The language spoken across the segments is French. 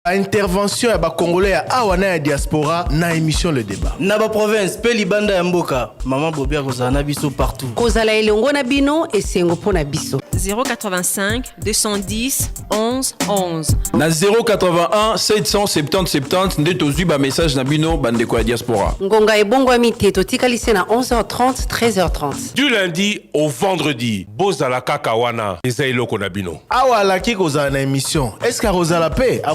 Intervention à Congolais à Awana diaspora na émission le débat. Naba province peli banda ya mboka maman Bobia kozana biso partout. Kozala elongo na bino esengo pona biso. 085 210 11 11. Na 081 770 70 nde tozwi ba message na bino bande ko ya diaspora. Ngonga ebongo mité totikalise na 11h30 13h30. Du lundi au vendredi, bozala kaka wana eza eloko na bino. Awala ki kozala na émission. Est-ce que Rosala paix a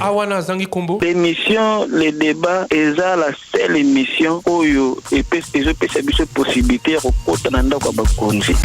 Awana zangi kombo. L'émission le débat est la seule émission où il peut se possibilité de rencontrer nanda kwa bakonzi.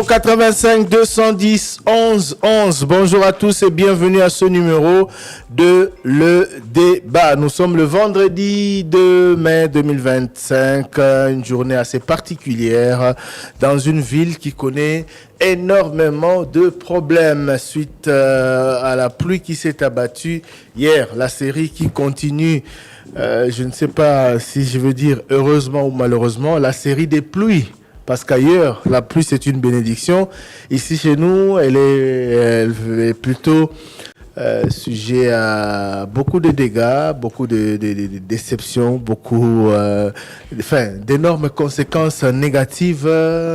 085 210 11 11. Bonjour à tous et bienvenue à ce numéro de Le Débat. Nous sommes le vendredi 2 mai 2025, une journée assez particulière dans une ville qui connaît énormément de problèmes suite à la pluie qui s'est abattue hier. La série qui continue, je ne sais pas si je veux dire heureusement ou malheureusement, la série des pluies. Parce qu'ailleurs, la pluie, c'est une bénédiction. Ici, chez nous, elle est plutôt sujet à beaucoup de dégâts, beaucoup de déceptions, beaucoup d'énormes conséquences négatives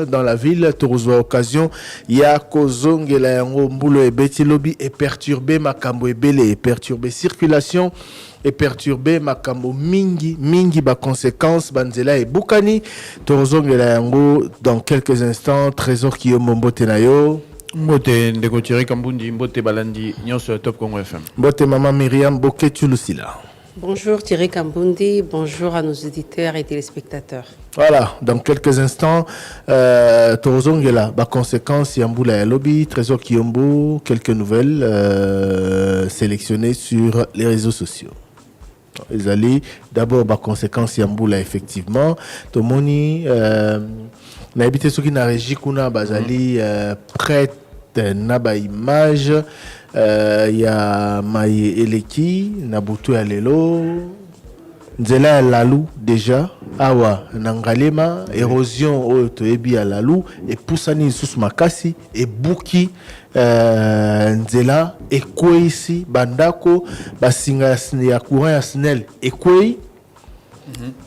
dans la ville. Tourouzwa occasion, il y a Kozongela yango mbulo ebeti lobi et perturber makambo ebele et perturber circulation et perturber makambo mingi ba conséquences banzela et bukani Tourouzongela yango dans quelques instants. Trésor Kiyombo mbote na yo. Mbote ndeko Thierry Kambundi, mbote balandi nyonso Top Congo FM. Mbote maman Myriam Boketu Lucila. Bonjour Thierry Kambundi, bonjour à nos auditeurs et téléspectateurs. Voilà, dans quelques instants, Tourouzongela, ba conséquence Yamboula ya lobby, Trésor Kiyombo, quelques nouvelles sélectionnées sur les réseaux sociaux. Les alliés, d'abord, ba conséquence Yamboula effectivement, Tomoni, na habité ceux qui na régi kuna bazali prête na ba image, ya Maye Eleki, na butu ya lelo, nzela ya lalu déjà, awa nangalema, érosion oyo toyebi ya lalu, et poussani sous makasi, et buki nzela, et kwe ici, bandako, basinga ya courant ya snel, et kwe,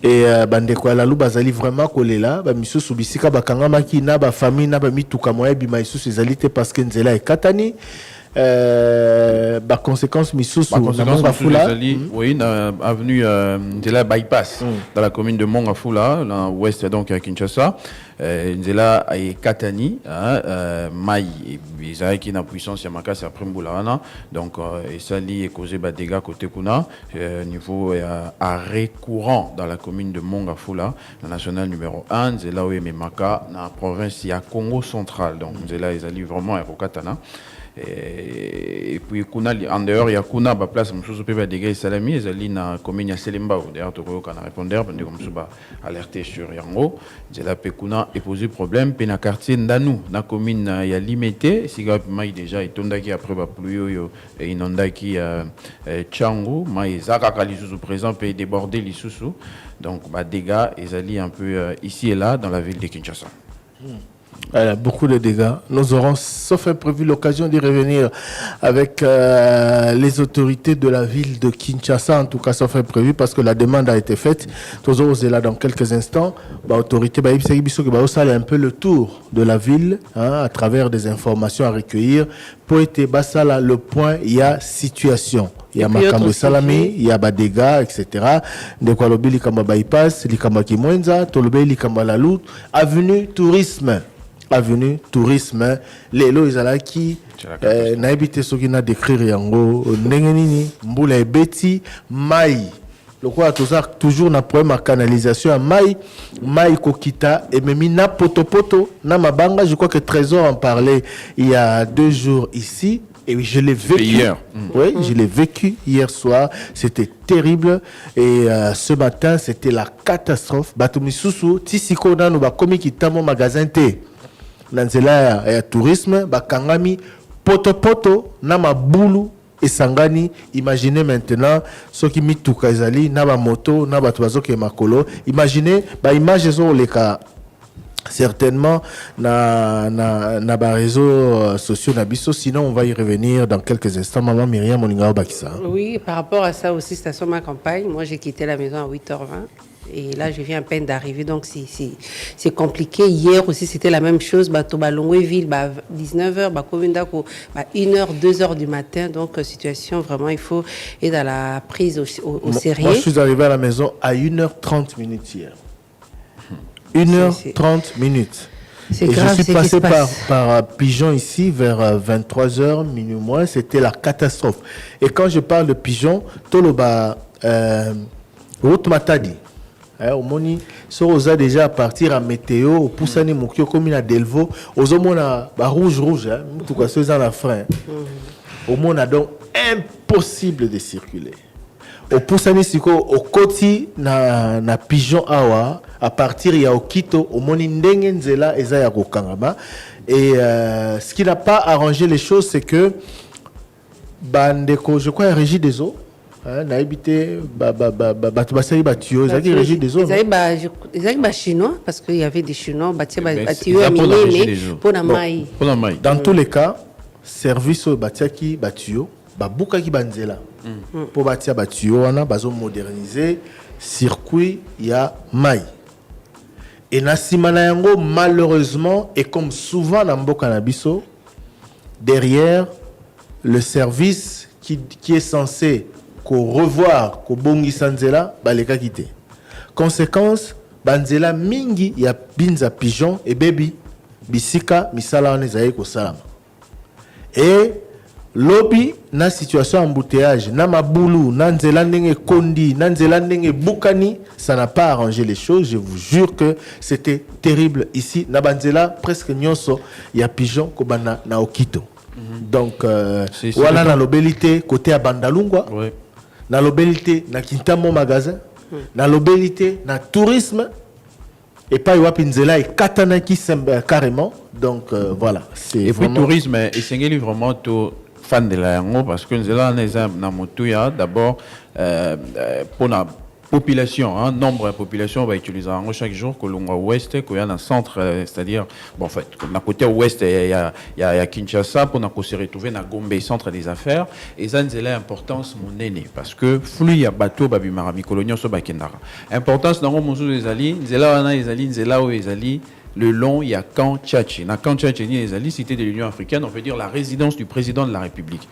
et bandeko la loup bazali vraiment kolela ba misusu bisika bakanga maki na ba famille na ba mituka moya bima isusu ezalité parce que nzela e katani ba conséquences misusu na Mongafula oui na avenue nzela bypass dans la commune de Mongafula dans ouest donc à Kinshasa nzela e katani mai bizarre qui na puissance ya makasi après mbulana donc et ça li est causé ba dégâts côté kuna niveau arrêt courant dans la commune de Mongafula la nationale numéro 1 nzela oyo memaka na province ya Congo central donc nzela ezali vraiment ekokatana. Et puis kuna en dehors il y a kuna ba place msusu pe ba dégâts salami ezali na commune ya Selemba d'ailleurs to ko kana répondeur bande comme ça ba alerter sur yango nzela pe kuna et poser problème pe na quartier Ndanu na commune ya Limité siga mai déjà etondaki après ba pluie yo et inondaki Tchango mai zaka kalisusu présent pe déborder lisusu donc ba dégâts ezali un peu ici et là dans la ville de Kinshasa. Beaucoup de dégâts. Nous aurons, sauf imprévu, l'occasion d'y revenir avec les autorités de la ville de Kinshasa, en tout cas sauf imprévu, parce que la demande a été faite. Tous autres là dans quelques instants. L'autorité va un peu le tour de la ville à travers des informations à recueillir. Pour être basala le point, il y a situation. Il y a Makambo Salami, il y a dégâts, etc. De quoi l'obé likamba bypass, likamba kimwenza, tolobe likamba la loute, avenue tourisme. Avenue tourisme lelo ezalaki na ebité soki na décrire yango ndenge nini mbula ebeti mai le quoi toujours na problème à canalisation à mai kokita et même na poto na mabanga. Je crois que Trésor en parlait il y a 2 jours ici. Et oui, je l'ai vécu hier. Oui, je l'ai vécu hier soir. C'était terrible. Et ce matin, c'était la catastrophe. Batumisusu, tisiko nanu ba komi kitamo magasin te. Nanzela ya tourisme, ba kangami poto na mabulu et sangani. Imaginez maintenant ceux qui mituka ezali na ba moto na ba tuazo ke makolo. Imaginez ba image zo leka certainement na ba réseaux sociaux nabiso, sinon on va y revenir dans quelques instants. Maman Myriam Moninga Bakissa. Oui, par rapport à ça aussi, station ma campagne. Moi, j'ai quitté la maison à 8h20 et là, je viens à peine d'arriver, donc c'est compliqué. Hier aussi, c'était la même chose. Toba Longweville, 19h, Kovendako, 1h, 2h du matin. Donc, situation vraiment, il faut être dans la prise au sérieux. Moi, je suis arrivé à la maison à 1h30 hier. 1h30 minutes. C'est et grave, je suis passé par Pigeon ici vers 23h, minuit moins. C'était la catastrophe. Et quand je parle de Pigeon, Toloba, Route Matadi. Au moni, on a déjà à partir à météo, au Poussani Moukio, comme à Delvaux, aux hommes rouge, en tout cas, c'est dans la frein. Au monde, donc impossible de circuler. Au Poussani Siko, au Koti, na Pigeon Awa, à partir il y a au Quito, au moni Ndenge Nzela, et Zaya Kangaba. Et ce qui n'a pas arrangé les choses, c'est que Bandeko, je crois, Régie des eaux. Na habité régie des eaux. Ils chinois parce qu'il y avait des chinois pour la maï. Dans tous les cas, service au batiaki batio, babuka ki banzela. Pour batia batio, on a bazo moderniser circuit ya maï. Et na simana yango malheureusement et comme souvent dans mboka na biso, derrière le service qui est censé qu'on revoir ko bongi sanzela baleka kité. Conséquence banzela mingi ya binza Pigeon et baby bisika misala on ezaye ko salama. Et lobby na situation embouteillage na mabulu na nzela ndenge kondi na nzela ndenge bukani, ça n'a pas arrangé les choses. Je vous jure que c'était terrible ici na banzela presque nyonso ya Pigeon ko bana na Okito. Donc voilà la lobélité côté à Bandalungwa. Ouais. Na lobélité na Kintamo magasin, na lobélité na tourisme et pas Wapinzela et Katanaki carrément. Donc voilà, c'est et vraiment... puis tourisme et c'est vraiment tout fan de la yango parce que nous là na motuya d'abord pour la population, nombre de population va utiliser chaque jour Kolonga Ouest, qu'il y a un centre, c'est-à-dire, bon, en fait, d'un côté ouest, il y a Kinshasa, pour nous se retrouver dans Gombe, centre des affaires, et ça, c'est l'importance, mon aîné, parce que flux, il y a bateau, babi marami, colonial, so bakendara. Importance, dans mon sous les alliés, le long, il y a Camp Tchatchi. Dans Camp Tchatchi, les alliés, cité de l'Union africaine, on peut dire la résidence du président de la République.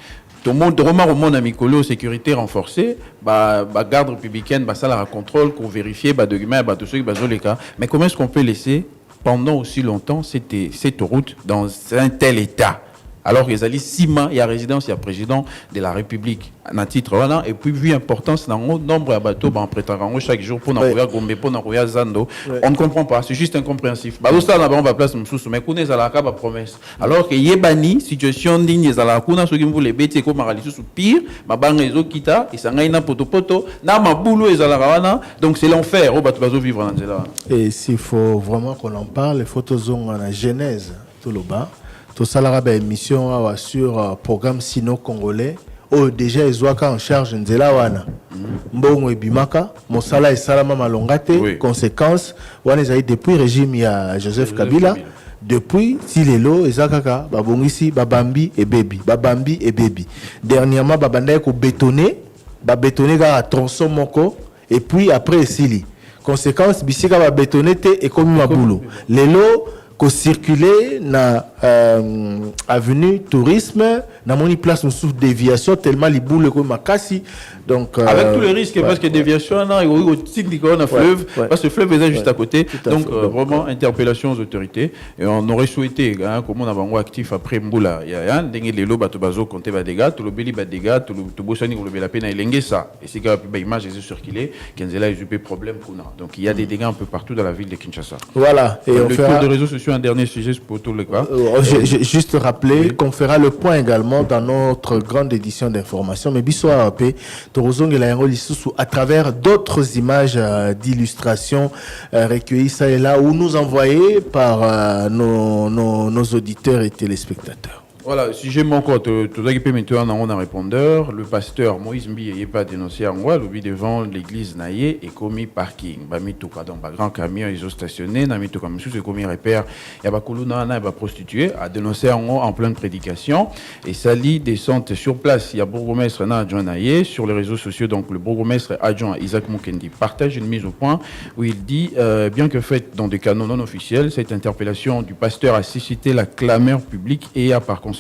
Tout le monde, au monde amicolo, sécurité renforcée, garde républicaine, ça la contrôle, qu'on vérifie, documents, tout ce qui les cas. Mais comment est-ce qu'on peut laisser pendant aussi longtemps cette route dans un tel état? Alors qu'ils allaient 6 mois, il y a résidence, il y a président de la République, à titre voilà, et puis vu importance dans le nombre de bateaux, en préparant chaque jour pour n'envoyer Gombe, pour n'envoyer Zando, on ne comprend pas, c'est juste incompréhensif. Bah, ça, là-bas, on va placer mais qu'on est à la caba promesse. Alors que Yébani, situation digne, à la Kuna, ceux qui voulaient bêter comme Maralisou sous pire, ma banque les autres quitta, et ça n'a poto, n'a ma boulot et à la Ravana, donc c'est l'enfer, au bateau vivre dans là. Et s'il faut vraiment qu'on en parle, les photos ont la genèse, tout le bas. Tout ça, la émission sur programme sino-congolais. Oh, déjà, ils ont en charge Nzela Wana. Mbongo et Bimaka. Mosala et Salama Malongate. Conséquence, Wana ils depuis le régime, il y a Joseph Kabila. Depuis, Silelo, Ezakaka, Babongisi, Babambi et Baby. Babambi et Baby. Dernièrement, Babanda ko bétonné. Babétonné à tronçon moko. Et puis, après, Sili. Conséquence, Bissika va bétonner et comme Maboulou. Lelo, ko circuler na avenue tourisme na moni place sous déviation tellement les boules comme makasi donc avec tous les risques parce que déviation là il y a un fleuve parce que le fleuve est juste à côté donc vraiment interpellation aux autorités et on aurait souhaité comme on a un actif après Mboula il y a un dingue les lots bato bazo compter ba dégâts tout le beli ba dégâts tout le bosani on le la peine à élenguer ça et c'est que ba image est circulé Kenzela eu des problèmes qu'on a donc il y a des dégâts un peu partout dans la ville de Kinshasa. Voilà et on fera de réseaux sociaux un dernier sujet pour tout le cas. Juste rappeler qu'on fera le point également dans notre grande édition d'information mais biso AP à travers d'autres images d'illustration recueillies ça et là ou nous envoyées par nos auditeurs et téléspectateurs. Voilà, si j'ai mon compte, tout ça qui peut maintenant on a un répondeur. Le pasteur Moïse Mbi n'est pas dénoncé en moi, le devant l'église Naye et commis parking. Bah, mis tout cas dans un grand camion, ils ont stationné, n'a mis tout comme monsieur, c'est commis repère. Il y a pas Koulouna, il y a pas prostitué, a dénoncé en pleine prédication. Et Sali descente sur place. Il y a bourgmestre adjoint Naye sur les réseaux sociaux. Donc le bourgmestre adjoint Isaac Mukendi partage une mise au point où il dit, bien que faite dans des canaux non officiels, cette interpellation du pasteur a suscité la clameur publique et a par conséquent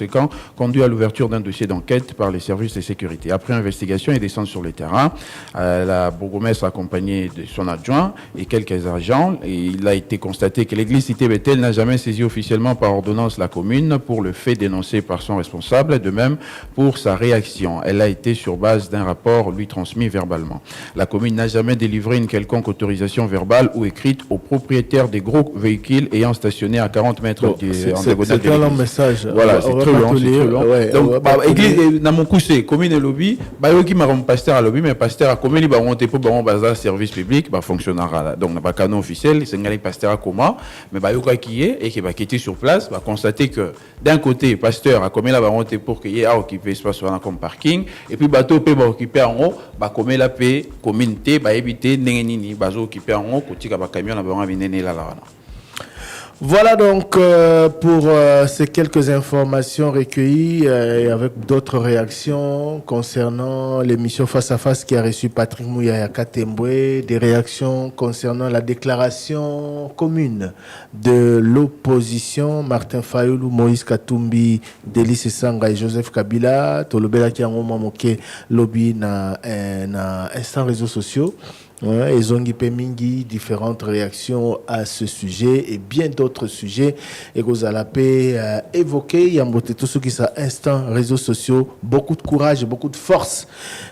conduit à l'ouverture d'un dossier d'enquête par les services de sécurité. Après investigation et descente sur le terrain, la bourgmestre accompagnée de son adjoint et quelques agents, et il a été constaté que l'église cité Bethel n'a jamais saisi officiellement par ordonnance la commune pour le fait dénoncé par son responsable, de même pour sa réaction. Elle a été sur base d'un rapport lui transmis verbalement. La commune n'a jamais délivré une quelconque autorisation verbale ou écrite aux propriétaires des gros véhicules ayant stationné à 40 mètres en diagonale. C'est un long message. Voilà, c'est trop long. Donc, église, dans mon coup, c'est commune et lobby. Bah, il y a un pasteur à lobby, mais pasteur à commune, il va monter pour un service public, bah, fonctionnera. Donc, on n'a pas canon officiel, c'est un pasteur à comment, mais bah, il y a qui est, et qui va quitter sur place, va constater que d'un côté, pasteur à commune, il va monter pour qu'il y ait à occuper espace comme parking, et puis, bateau, va occuper en haut, bah, commune la paix, communauté, bah, éviter, n'engeni, bah, occuper en haut, côté, bah, camion, va venir là. Voilà donc pour ces quelques informations recueillies et avec d'autres réactions concernant l'émission Face à Face qui a reçu Patrick Mouyaya Katembwe, des réactions concernant la déclaration commune de l'opposition, Martin Fayoulou, Moïse Katumbi, Délice Sanga et Joseph Kabila, Tolobela qui a moké lobby na instant réseaux sociaux. Ouais, ils ont mingi différentes réactions à ce sujet et bien d'autres sujets. Et vous allez évoquer, il y a tout ce qui est instant réseaux sociaux, beaucoup de courage, beaucoup de force,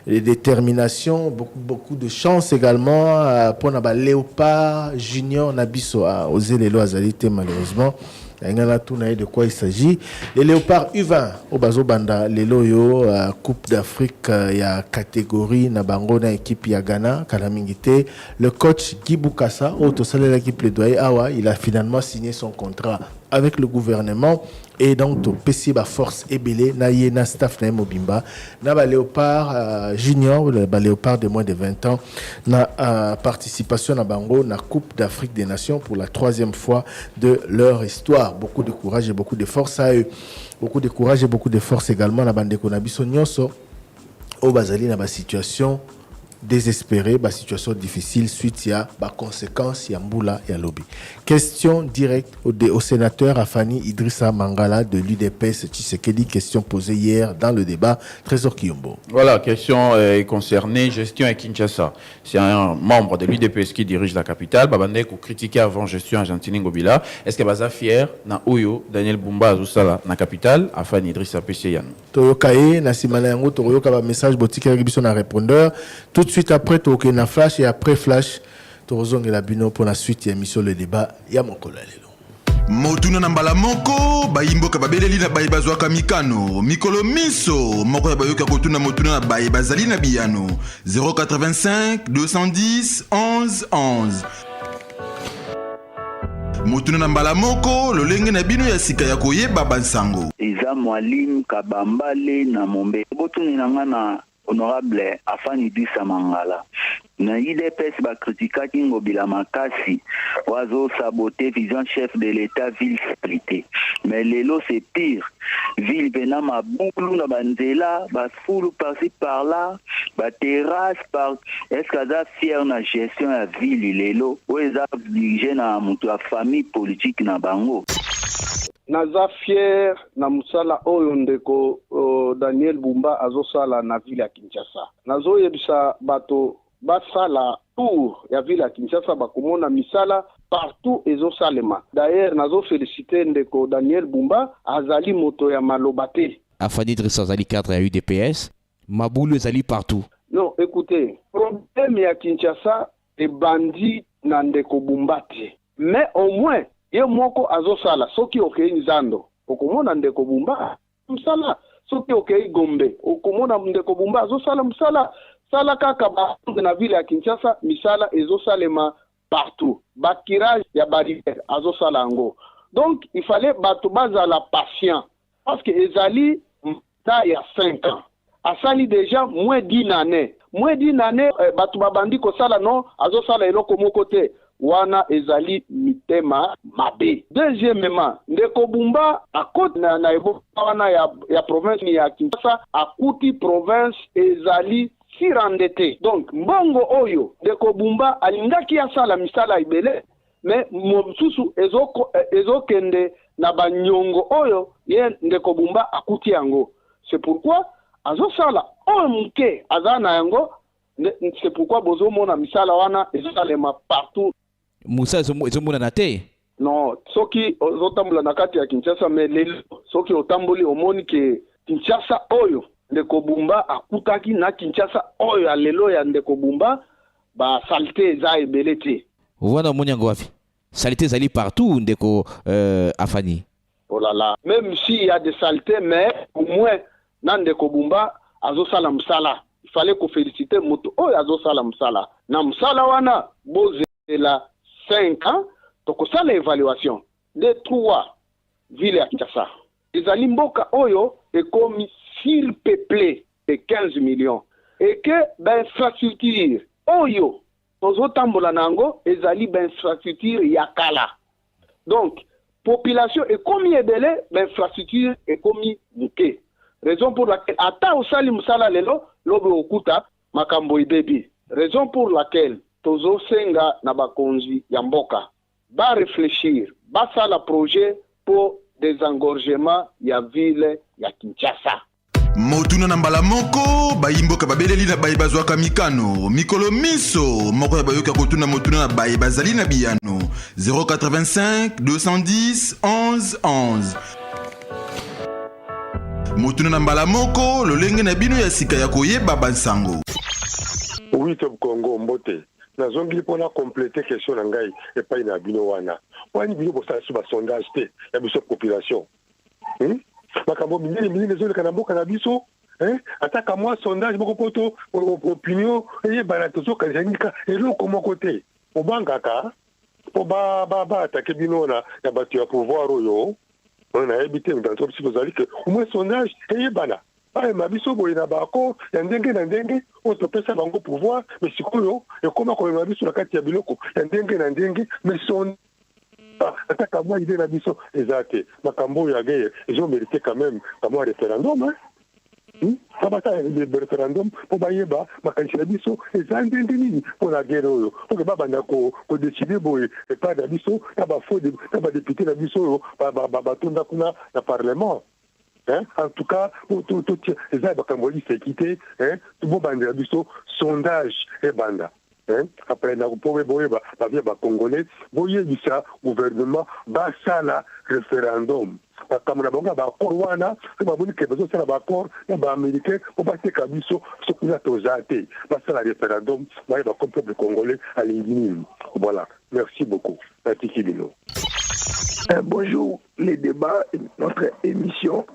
de détermination, beaucoup de chance également pour Léopard Junior Nabiso à oser les lois azalité malheureusement. De quoi il s'agit. Les léopards U20 au bazo banda les loyo Coupe d'Afrique il y a catégorie na bango na équipe ya Ghana kalamingité le coach Guy Boukassa auto salaire qui plaidoyer awa il a finalement signé son contrat avec le gouvernement et donc to PC ba force ebelé na yena staff na mobimba na ba léopard junior ba léopard de moins de 20 ans na participation na bango na Coupe d'Afrique des Nations pour la 3e fois de leur histoire. Beaucoup de courage et beaucoup de force à eux. Beaucoup de courage et beaucoup de force également na bande ko na biso nyonso au bazali na ba situation désespéré, bah, situation difficile suite à bah, conséquences, il y a Mboula, il y a lobby. Question directe au sénateur Afani Idrissa Mangala de l'UDPS Tshisekedi, question posée hier dans le débat. Trésor Kiyombo. Voilà, question concernée gestion à Kinshasa. C'est un membre de l'UDPS qui dirige la capitale. Babande ko critiqué avant gestion Argentine Ngobila. Est-ce que baza fier na Oyo Daniel Bumba Azusala na capitale Afani Idrissa Pesseyan. Toyokaye na simana yango toyoka ba message botika ribiso na répondeur. Tout de suite après toke na flash et après flash torozonge la bino pour la suite émission le débat ya mokolo lelo. Motuna na mbala moko bayimboka babeleli na bayi bazwaka mikano mikolo miso moko ya bayoka kotuna motuna na bayi bazali na biyano 085 210 11 11 Motuna na mbala moko lolenge na bino ya sika ya koyeba bansango eza Mwalimu Kabambale na Mombe botuni na ngana honorable Afani Idrissa Mangala na IDPS bakritikaki Ngobila makasi wazo saboter vision chef de l'état ville stabilité. Mais lelo c'est pire. Ville bena mabulu na banzela, basfulu par-ci par-là, ba terrasse par est-ce que fier na gestion ya ville lelo ou eza dirigé na mutu ya famille politique na bango. Naza fier na musala oyo ndeko Daniel Bumba azosala na ville ya Kinshasa. Nazo yebisa bato basala tour ya ville ya Kinshasa bakomona misala partout ezosalema. D'ailleurs nazo féliciter ndeko Daniel Bumba azali moto ya malobate. Afani Drissa azali cadre ya UDPS, mabulu ezali partout. Non, écoutez, problème ya Kinshasa e bandi na ndeko Bumba te. Mais au moins ye moko azosala soki okei nzando okomona ndeko Bumba msala, soki okei Gombe okomona ndeko Bumba azosala msala. Sala kaka ba na ville ya Kinshasa misala ezosalema partout. Bakirage ya barrière azosala ango. Donc il fallait bato bazala patient parce que ezali ta ya 5 ans. Asali déjà moins d'1 année. Moins d'1 année bato babandi ko sala non azosala eloko moko te. Wana ezali mitema mabe. Deuxièmement, ndeko Bumba akoti na ebo wana ya province ya Kinshasa akuti province ezali sirandete. Donc mbongo oyo ndeko Bumba alingaki asala misala ibele mais mosusu ezokende na banyongo oyo ye ndeko Bumba akuti yango. C'est pourquoi azosala oyo muke azana yango. C'est pourquoi bozo mona misala wana ezosalema partout. Musa ezomona na te. Non, soki ozotambula na kati ya Kinshasa mais lelo soki otambuli omoni ke Kinshasa oyo ndeko Bumba akutaki na Kinshasa oyo ya lelo ya ndeko Bumba ba saleté za ebele te. Wana monyango wapi? Saleté zali partout ndeko Afani. Oh là là, même s'il y a des saletés mais au moins na ndeko Bumba azosala msala. Il fallait ko féliciter moto oyo azosala msala. Na msala wana bozela 5 ans, donc ça l'évaluation des 3 villes à Kinshasa. Les alimboka oyo est comme surpeuplé de 15 millions et que l'infrastructure oyo tozotambola nango ezali infrastructure yakala. Donc population est comme ebele, l'infrastructure est comme muke. Raison pour laquelle ata osali musala lelo lobe okuta makambo ibebi. Raison pour laquelle tozo senga na bakonzi ya mboka ba réfléchir ba sala projet pour désengorgement ya ville ya Kinshasa. Motuna na mbala moko bayimboka babeleli na bayi bazwaka mikano mikolo miso moko ya bayoka kotuna motuna na bayi bazali na biyano 085 210 11 11. Motuna na mbala moko lolenge na bino ya sika ya koyeba bansango. Oui, top Congo mbote. Na zongi pona compléter question na ngai et pas na bino wana. Wani bino bosa su ba sondage te ya biso population. Makambo minene zone kana mboka na biso, ataka moi sondage boko poto opinion et bana tozo kanjanika eloko moko te. Obangaka po ba attaquer bino na ya batu ya pouvoir oyo. On a habité dans tout ce que au moins sondage et bana. Ah, ma biso boye na bako ya ndenge na ndenge on te pesa bango pouvoir mais sikoyo et comment comme ma biso na kati ya biloko ya ndenge na ndenge mais son ataka moi idée na biso ezate makambo ya guerre ils ont mérité quand même comme un référendum Sabata le référendum pour bayeba makanisi na biso ezande ndeni pour la guerre oyo pour que baba ndako ko décider boye et pas na biso na ba faux na ba député na biso ba tonda kuna na parlement. En tout cas, tout les abakamboli sécurité, tout bon bande biso sondage et banda. Après na pouvez boye ba bien ba congolais, boye bisa gouvernement ba sala référendum. Comme na bonga ba korwana, ba boni ke bezo sala ba accord ba américain pour ba teka biso ce qu'on a tozate. Ba sala référendum, ba comme peuple congolais à l'indimine. Voilà. Merci beaucoup. Natiki Bino. Bonjour, les débats, notre émission.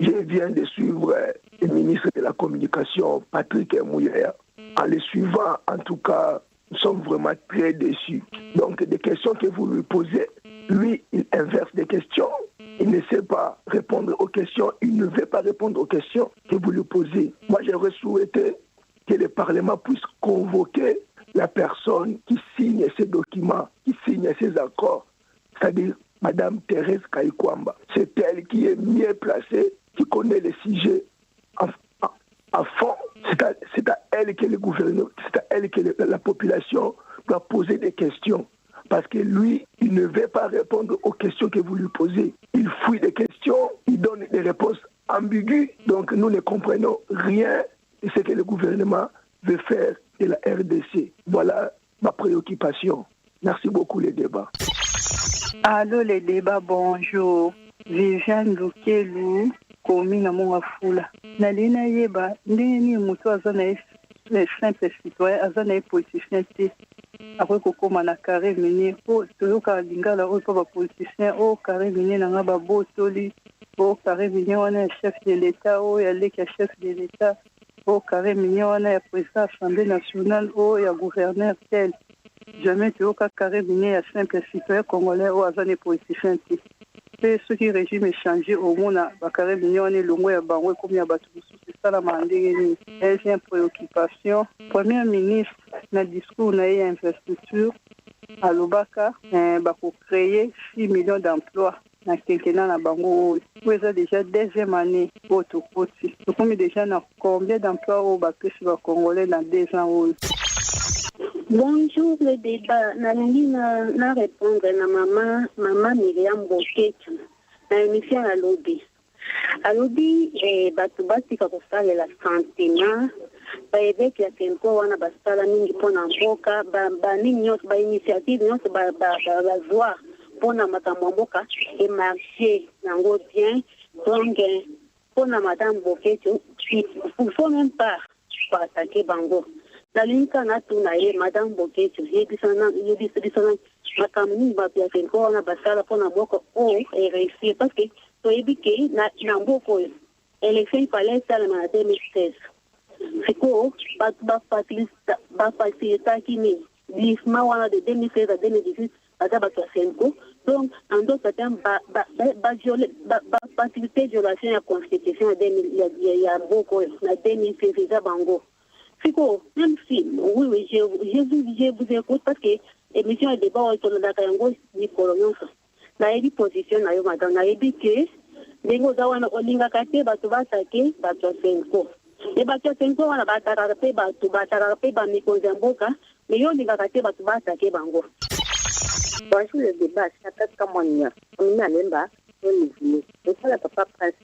Je viens de suivre le ministre de la Communication, Patrick Mouillère. En le suivant, en tout cas, nous sommes vraiment très déçus. Donc, des questions que vous lui posez, lui, il inverse des questions. Il ne sait pas répondre aux questions. Il ne veut pas répondre aux questions que vous lui posez. Moi, j'aurais souhaité que le Parlement puisse convoquer la personne qui signe ces documents, qui signe ces accords, c'est-à-dire Madame Thérèse Kaikwamba. C'est elle qui est mieux placée, qui connaît les sujets à fond. C'est à elle que le gouvernement, c'est à elle que la population doit poser des questions. Parce que lui, il ne veut pas répondre aux questions que vous lui posez. Il fouille des questions, il donne des réponses ambiguës. Donc nous ne comprenons rien de ce que le gouvernement veut faire de la RDC. Voilà ma préoccupation. Merci beaucoup les débats. Allô les débats, bonjour. Viviane Lukelu, commune Mongafula. Nalina Yeba, Ndeni Moutou Azanaïs, les simples citoyens, Azanaïs politicien. Après Koko Manakare Mini, oh, Toyoka Lingala, oh, Papa politicien, oh, Carré Mini, Nangaba Botoli, oh, Carré Mini, on est chef de l'État, oh, Yalek, chef de l'État, oh, Carré Mini, on est président de l'Assemblée nationale, oh, il y a gouverneur tel. Jamais Toyoka Carré Mini, un simple citoyen congolais, oh, Azanaïs politicien. Et ce qui régime est changé au monde, Carré Mini, on est loin, à Bangwe, comme il y a Batoussou, c'est ça la mandéguénie. Elle vient préoccupation. Premier ministre, dans le discours, on a eu infrastructure à Lobaka, pour créer 6 millions d'emplois dans le quinquennat à Bango. Vous avez déjà deuxième année au Tokoti. Nous avons déjà combien d'emplois au Baké sur le Congolais dans 2 ans? Bonjour, le débat. Na répondre à maman Myriam Boketu, dans l'émission à lobby. À lobby, batubati kakufale la sentiment, avec la tempo wana basala mingi pona mboka, ba nyos ba initiative nyos ba joie pona makambo mboka et marcher nango bien. Donc pona madame Boketu, il faut même pas attaquer bango. La linka na tunaye madame Boketu yebisana makamni ba pia tempo wana basala pona mboka o et réussir parce que toyebike na mboko élection fallait ça en 2016. C'est quoi ba facilita kini glissement wana de 2016 à 2018 ata ba Senko. Donc en d'autres termes ba facilité violation ya constitution ya mboko na 2016 za bango. C'est quoi même si oui je vous écoute parce que émission de débat autour de la Kayango ni colonial. Na ebi position na yo madame na ebi ke ndengo za wana olinga kate batu batake batu Senko e batu Senko wana batarape ba mikonza mboka me yo linga kate batu batake bango. Bonjour le débat chata kamonya on a lemba on livre et ça la papa prince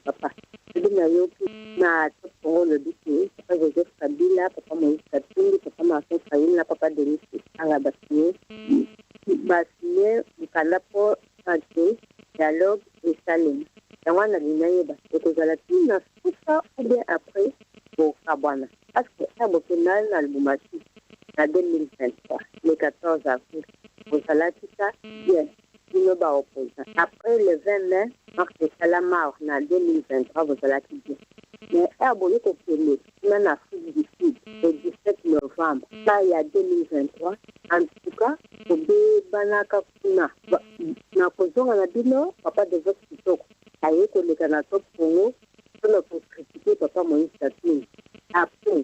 papa na yo na pour le dit papa Joseph Kabila papa Moïse Katumbi papa Martin Fayulu papa Denis Anga Basile Mukalapo Ante dialogue et Salem. Et on a dit que la pine tout ça ou bien après pour Kabwana. Parce que ça va final l'albumati en 2023, le 14 avril. Pour ça bien, il ne va opposer. Après le 20 mai, Marc Salamar en 2023, vous allez quitter. Mais abonné au premier, en Afrique du Sud, le 17 novembre, ça il y a 2023. En tout cas, pour Banaka Kuna, na kozonga na bino, papa de votre kitoko. Aye ko le kanato Congo, pour critiquer papa Moïse Katumbi. Après,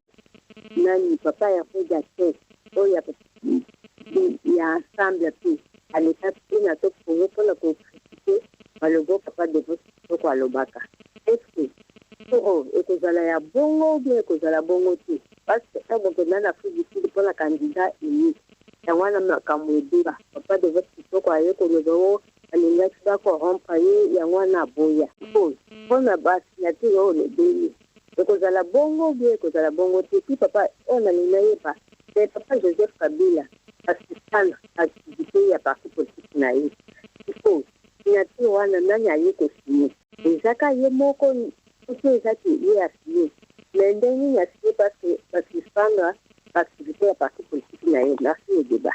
nani papa ya fait gâter, oh il y a ensemble puis à l'état na to Congo pour critiquer le beau papa de votre kitoko à Lobaka. Est-ce que ekozala ya bongo bien ekozala bongo te parce que ça donc na Afrique du Sud pour la candidat unique yango wana makambo ebeba papa de votre kitoko aye koloba alingaki bakorompa ye yango wana aboya mpona basignature oyo lebeli ekozala bongo bien ekozala bongo te puis papa oyo nalinga yeba te papa Joseph Kabila asistana activité ya parti politique na ye ifo signature wana nani aye kosinye ezaka ye moko ezaki ye asinye mais ndenge ya signé parce que basuspendre l'activité ya parti politique na ye. Merci au débat.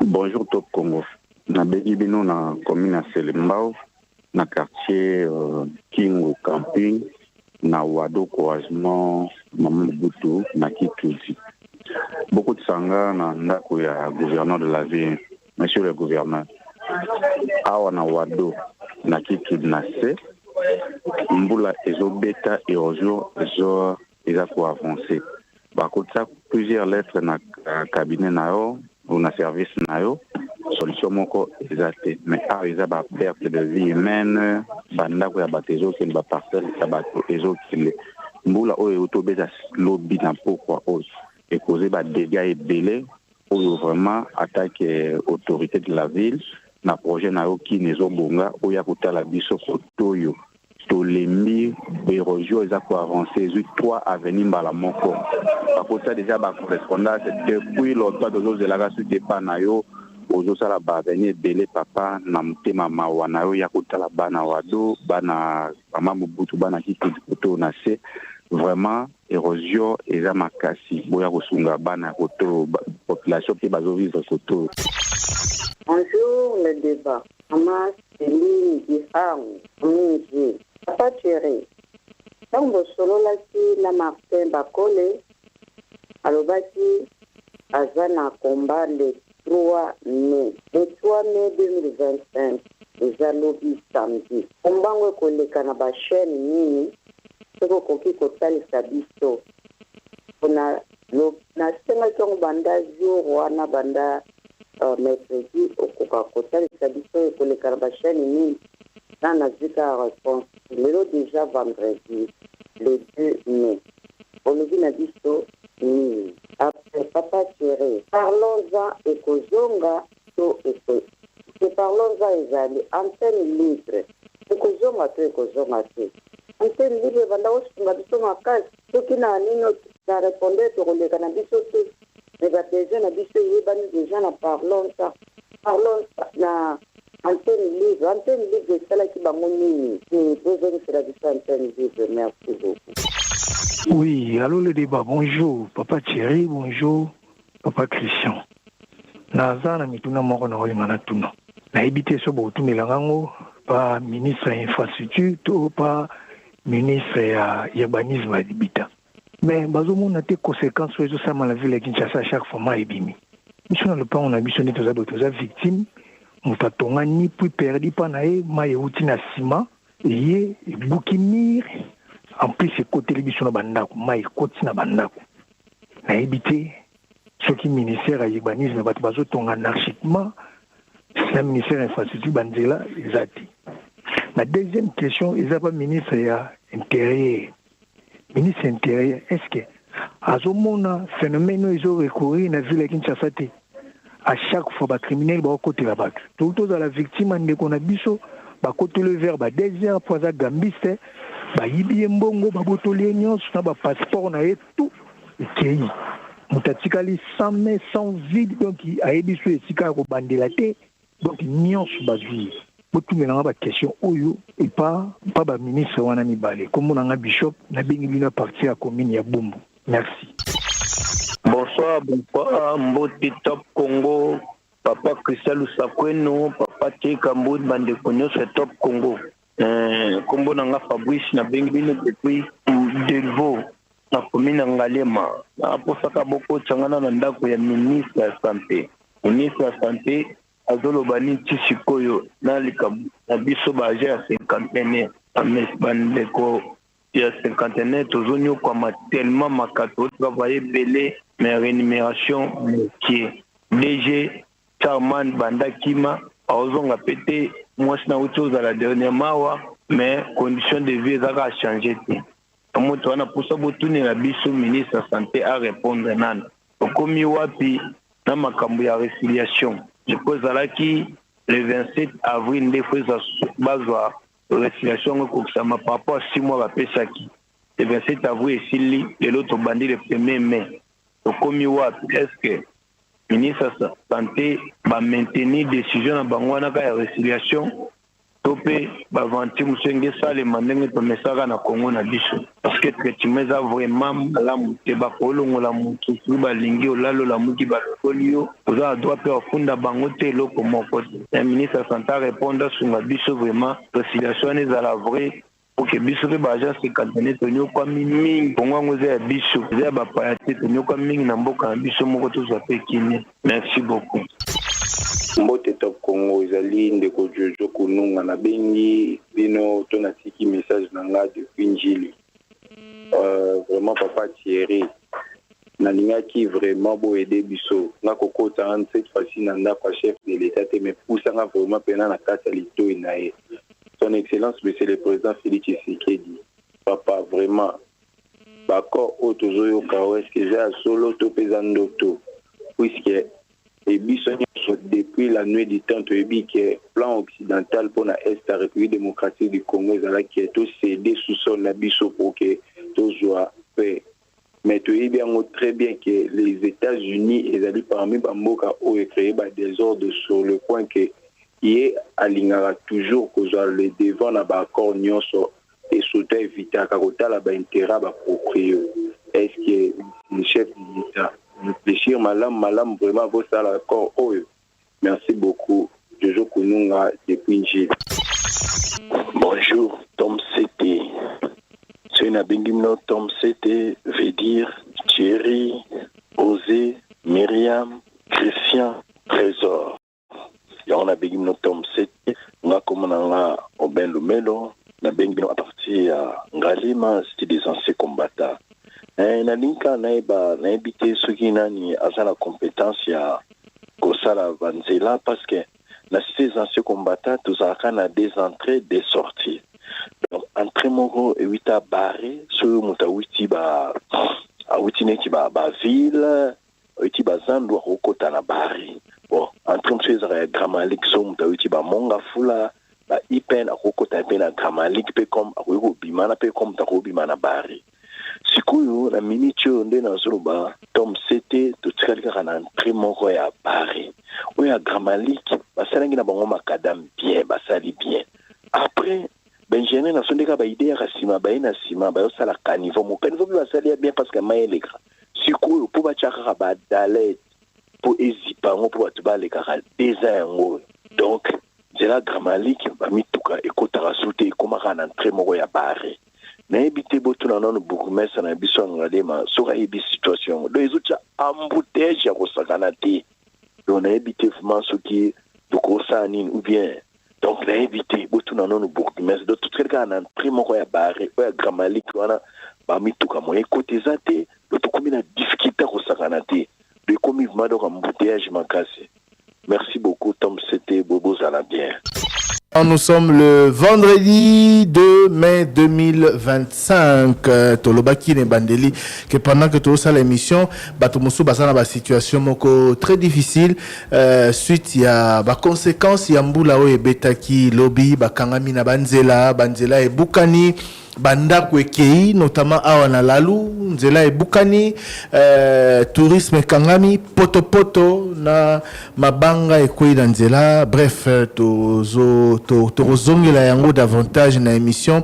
Bonjour Top Congo. Na bengi bino na commune ya Selembao na quartier Kingo Camping na Wado croisement Mama Mobutu na Kituzi. Beaucoup de sanga na ndako ya gouverneur de la ville, monsieur le gouverneur. Awa na Wado na Kituzi na se mbula ezobeta erosion ezo ils ont avancé. Par contre, ça, plusieurs lettres dans le cabinet ou dans le service solution moko exacte. Mais il y a une perte de vie humaine, banda ko ya batezo qui ne parcelle ça bateau ezo qui mbula oyo autobeza lobby na pourquoi et causer ba dégâts et belé ou vraiment attaque autorité de la ville na projet na yo qui nezo bonga oya kutala biso kotoyo tolembi érosion eza ko avancer 3 avenue mbala moko par contre ça déjà ba correspondance depuis longtemps de la race de panayo ozosala baveni ebele papa na motema mawa na yo ya kotala bana wado bana mama mobutu bana kiti koto na se vraiment érosion eza makasi boya kosunga bana koto population pe bazovivre koto. Bonjour le débat. Maman Céline Giham Minji Papa Thierry Tango solo laki na Martin Bakole alobaki azana combat le 3 mai. Le 3 mai 2025, déjà lobby samedi. Combango koleka na ba chaîne nini, soko koki kotalisa biso. Ona na senga tongo banda jour wana banda mercredi okoka kotalisa biso koleka na ba chaîne nini. Là na zika réponse. Lelo déjà vendredi, le 2 mai. Olobi na biso nini. Après Papa Thierry, parlons-en ekozonga to eko. Parlons-en ezali antenne libre. Ekozonga to ekozonga te. Antenne libre banda osunga biso makasi. Soki na nino na répondre tokoleka na biso te. Mais badeja na biso yebani déjà na parlons-en. Parlons-en na antenne libre. Antenne libre esalaki bango nini. Bozongisela biso antenne libre. Merci beaucoup. Oui, allô le débat, bonjour. Papa Thierry, bonjour. Papa Christian. Nazana mituna moko na oli manatuna. Na ebité so bo tumelango pa ministre infrastructure to pa ministre ya urbanisme adibita. Mais bazomona te conséquences sur ça la ville de Kinshasa chaque fois ma ebimi. Biso na le plan on a biso ni toza dotoza victime. Mutatonga ni puis perdu pa na e ma yeuti na ciment et bukimir. En plus, c'est côté les bisous na bandako, maï côté na bandako. Na éviter ce qui ministère à urbanisme bat bazo ton anarchiquement, c'est ministère infrastructure banzela exact. La deuxième question, ils pas ministre ya intérieur. Ministre intérieur, est-ce que azomona phénomène ils ont recouru na ville Kinshasa te. À chaque fois ba criminel ba côté la bac. Tout à la victime ande qu'on a biso ba côté le verbe ba désert pour za gambiste. Ba yibi mbongo ba botoli nyonso na ba passeport na et tout okay mutatikali sans mais sans vide donc a ebiso esika ko bandela te donc nyonso bazui botumela ba question oyo et pas ba ministre wana mibale comme on a bishop na bengi na partie ya commune ya Bumbu. Merci. Bonsoir Mboti Top Congo, Papa Christian Lusakweno, Papa Tika Mbod bande konyo se Top Congo. Kombo nanga Fabrice na bengibino depuis Delvaux na commune Ngalema na posaka boko changana na ndako ya ministre ya santé. Ministre ya santé azoloba ni tisikoyo na likabu na biso baje ya 50 ames bandeko ya 50 tozonyo kwa tellement makato travailler belé mais rémunération qui DG Charman Bandakima ozonga pété moi je n'ai autre chose à la dernière mawa mais conditions de vie ça a changé comme tu as pour ça boutuni la biso ministre de santé à répondre nan komi wapi na makambo ya résiliation je pose à la qui le 27 avril des fois bazwa résiliation ko ça ma par rapport à 6 mois va pesa qui le 27 avril ici l'autre bandit le 1er mai komi wapi est-ce que ministre de la santé va maintenir décision à bangwana ka résiliation topé va vantir musenge sale mandenge to mesaka na Congo na biso parce que traitement ça vraiment la muté ba kolongo la mutu ba lingi olalo la muki ba folio oza doit pe ofunda bango te loko moko le ministre de la santé répondre sur la biso vraiment résiliation est à la vraie pour que biso ke ba agence kantonné tonyo kwa mingi bongo ngoze ya biso ya ba payate tonyo kwa mingi na mboka na biso moko to za pekini. Merci beaucoup. Mbote Top Congo ezali ndeko Jojo kununga na bengi bino tonatiki message na nga depuis Njili. vraiment papa Thierry nalingaki vraiment bo aider biso nga kokota cette fois-ci nanda kwa chef de l'état te me poussanga vraiment pena na kati ya litoi na ye son excellence monsieur le président Félix Tshisekedi papa vraiment bakor oyo tozoyoka eske eza ya solo to mpenza ndoto puisque biso nyonso depuis la nuit du temps toyebi ke plan occidental mpona est ya république démocratique du Congo ezalaki tosede sous-sol na biso po ke tozwa paix. Mais toyebi yango très bien que les États-Unis ezali parmi bamboka oyo créé ba désordre sur le point que ye alingaka toujours kozwa le devant na baaccord nyonso et surtout evitaka kotala baintérêt baproprie. Est-ce que le chef de l'État réfléchir malam vraiment vos l'accord oyo? Merci beaucoup. Jojo Kununga depuis Njil. Bonjour, Tom CT. C'est une abingimno Tom CT veut dire Thierry, Osé, Myriam, Christian, Trésor. Et on a abingimno Tom CT. On a comme on a Oben Lumelo. On a abingimno à partir à Ngalima, c'était des anciens combattants. Na linka naeba naibite soki nani aza na compétence ya kosala banzela parce que na ces anciens combattants tozalaka na des entrées des sorties. Donc entrée moko ewita barré so muta witi ba awiti neki ba ville witi ba zandu okota na barré. Bon entrée mso ezaka grammatique so muta witi ba monga fula ba ipen akokota pe na grammatique pe comme akoyiko bimana pe comme takobima na barré. Sikoyo la minute nde na zoroba Tom CT to tsalika na entrée moko ya barré. Oya grammatique basalangi na bango makadam bien basali bien. Après Benjamin na sondeka ba idée ya sima ba ina sima ba yosala caniveau mo caniveau bi basali bien parce que maeleka. Sikoyo po ba tshaka ba dalet po ezipango po ba tuba leka déjà yango. Donc c'est la grammatique ba mituka ekotaka soute ekomaka na entrée moko ya barré. Na ebité botuna non bourgmestre na biso ngalema soka ebi situation do ezucha embouteillage ya kosakana te do na ebité vraiment soki dokosa nini ou bien donc na ebité botuna non bourgmestre do tout quelqu'un na primo ko ya barre ko ya grammatique wana ba mituka mo ekote zate do to komi na difficulté kosakana te do komi vraiment do embouteillage makasi. Merci beaucoup Tom, c'était Bobo Zala bien. Nous sommes le vendredi 2 mai 2025. Tolobaki ne bandeli que pendant que tout ça l'émission, Batomusu basana ba situation moko très difficile suite ya ba conséquences ya mbula o ebetaki lobby bakangami na banzela e bukani banda kwekei notamment awa na lalu nzela e bukani tourisme kangami poto na mabanga ekwei na nzela. Bref tozongela yango davantage na émission,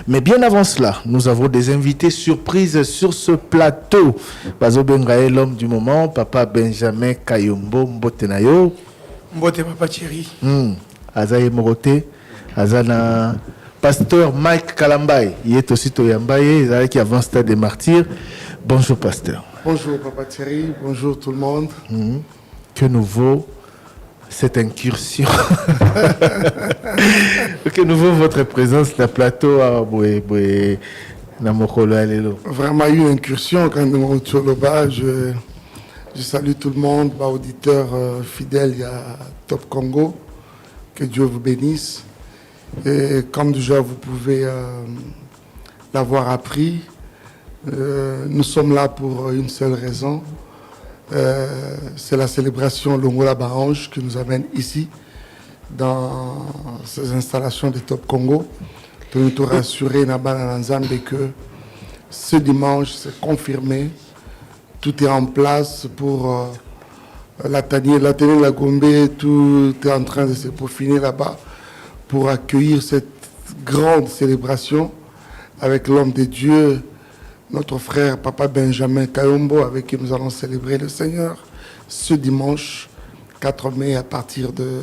mais bien avant cela nous avons des invités surprises sur ce plateau. Bazo Bengae, l'homme du moment, papa Benjamin Kayombo mbote na yo. Mbote papa Thierry. Azaye Morote azana pasteur Mike Kalambaye, il est aussi Toyambaye, il qui avance stade des martyrs. Bonjour pasteur. Bonjour papa Thierry, bonjour tout le monde. Que nous vaut cette incursion? Que nous vaut votre présence na plateau à Boué na Mokolo Alelo? Vraiment une incursion quand nous sommes sur le bas. Je salue tout le monde, auditeurs fidèles à Top Congo. Que Dieu vous bénisse. Et comme déjà vous pouvez l'avoir appris, nous sommes là pour une seule raison. C'est la célébration Longola Barange qui nous amène ici dans ces installations de Top Congo. Pour nous rassurer que ce dimanche c'est confirmé, tout est en place pour l'atelier La Gombe, tout est en train de se peaufiner là-bas pour accueillir cette grande célébration avec l'homme de Dieu, notre frère Papa Benjamin Kayombo, avec qui nous allons célébrer le Seigneur ce dimanche 4 mai à partir de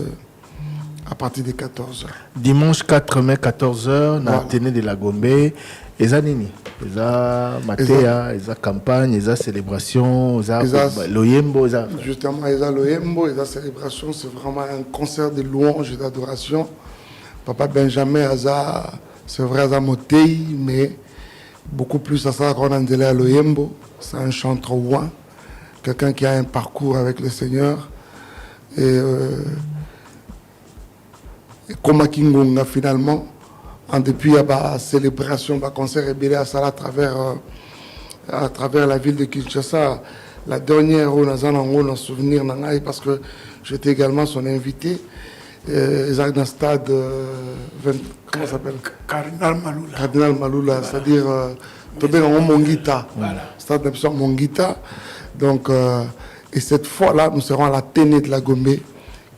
14h. Dimanche 4 mai 14h, dans l'Athénée de la Gombe, eza nini? Eza matéa, eza campagne, eza célébration, eza loyembo, eza... Justement, eza loyembo, eza célébration, c'est vraiment un concert de louange et d'adoration. Papa Benjamin Aza, c'est vrai, Aza Motei, mais beaucoup plus à ça qu'on a Ndele Aloyembo. C'est un chanteur ouin, quelqu'un qui a un parcours avec le Seigneur. Et Koma Kingunga finalement, depuis la célébration, le concert ébélé à ça à travers la ville de Kinshasa. La dernière où nous avons un souvenir parce que j'étais également son invité. Dans le stade, comment ça s'appelle? Cardinal Malula, c'est-à-dire Mongita. Stade de Mongita. Donc, et cette fois-là, nous serons à la Téné de la Gombe,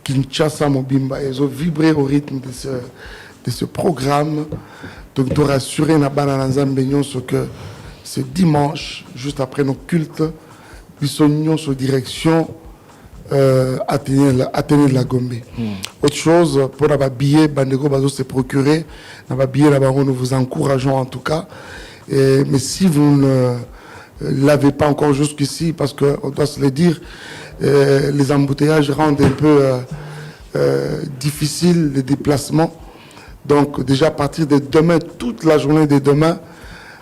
Kinshasa Mobimba. Ils ont vibré au rythme de ce programme. Donc, nous rassurer que ce dimanche, juste après nos cultes, nous sommes sur direction Athénée de la Gombe. Autre chose, pour les billets, Bandego Bazo se procurer. Les billets là-bas, nous vous encourageons en tout cas. Mais si vous ne l'avez pas encore jusqu'ici, parce qu'on doit se le dire, les embouteillages rendent un peu difficile les déplacements. Donc déjà à partir de demain, toute la journée de demain,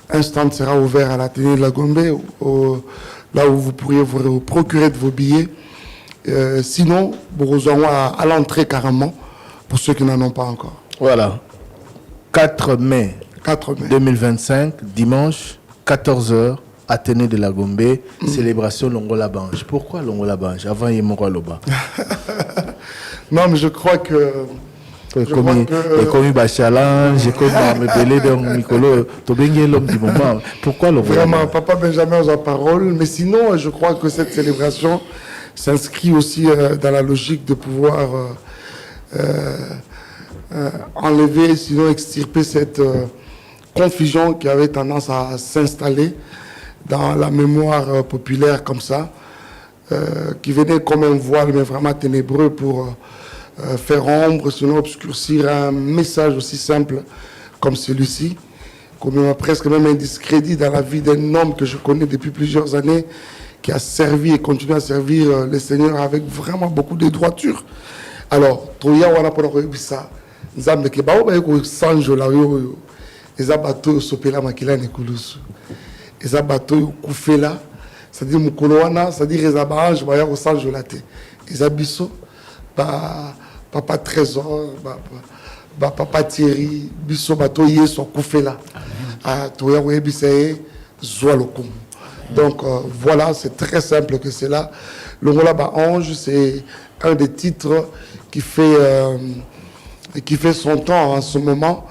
un stand sera ouvert à l'Athénée de la Gombe, là où vous pourriez vous procurer de vos billets. Sinon, vous rejoignez à l'entrée carrément, pour ceux qui n'en ont pas encore. Voilà. 4 mai 2025, dimanche, 14h, Athénée de la Gombe, célébration Longola Bange. Pourquoi Longola Bange avant Yemoro Loba? Non, mais je crois que... J'ai commis Bachalan, j'ai commis Mebele, donc Nicolo, Tobengé, l'homme du moment. Pourquoi Longola? Vraiment, Papa Benjamin aux parole. Mais sinon, je crois que cette célébration s'inscrit aussi dans la logique de pouvoir enlever, sinon extirper cette confusion qui avait tendance à s'installer dans la mémoire populaire comme ça, qui venait comme un voile, mais vraiment ténébreux pour faire ombre, sinon obscurcir un message aussi simple comme celui-ci, comme presque même un discrédit dans la vie d'un homme que je connais depuis plusieurs années, qui a servi et continue à servir le Seigneur avec vraiment beaucoup de droiture. Alors, Troya wana pour ça, nzambe ke ba ba ko sanjo la yo, eza bato sopela makila nekulusu. Eza bato kufela, c'est-à-dire mukolo wana, c'est-à-dire eza baange ba ya ko sanjo la te. Eza biso ba papa Trésor, ba papa Thierry, biso bato yeso kufela. Ah, Troya ko ebisa zwa lokumu. Donc voilà, c'est très simple que c'est là. Le Rolaba Ange, c'est un des titres qui fait son temps en ce moment.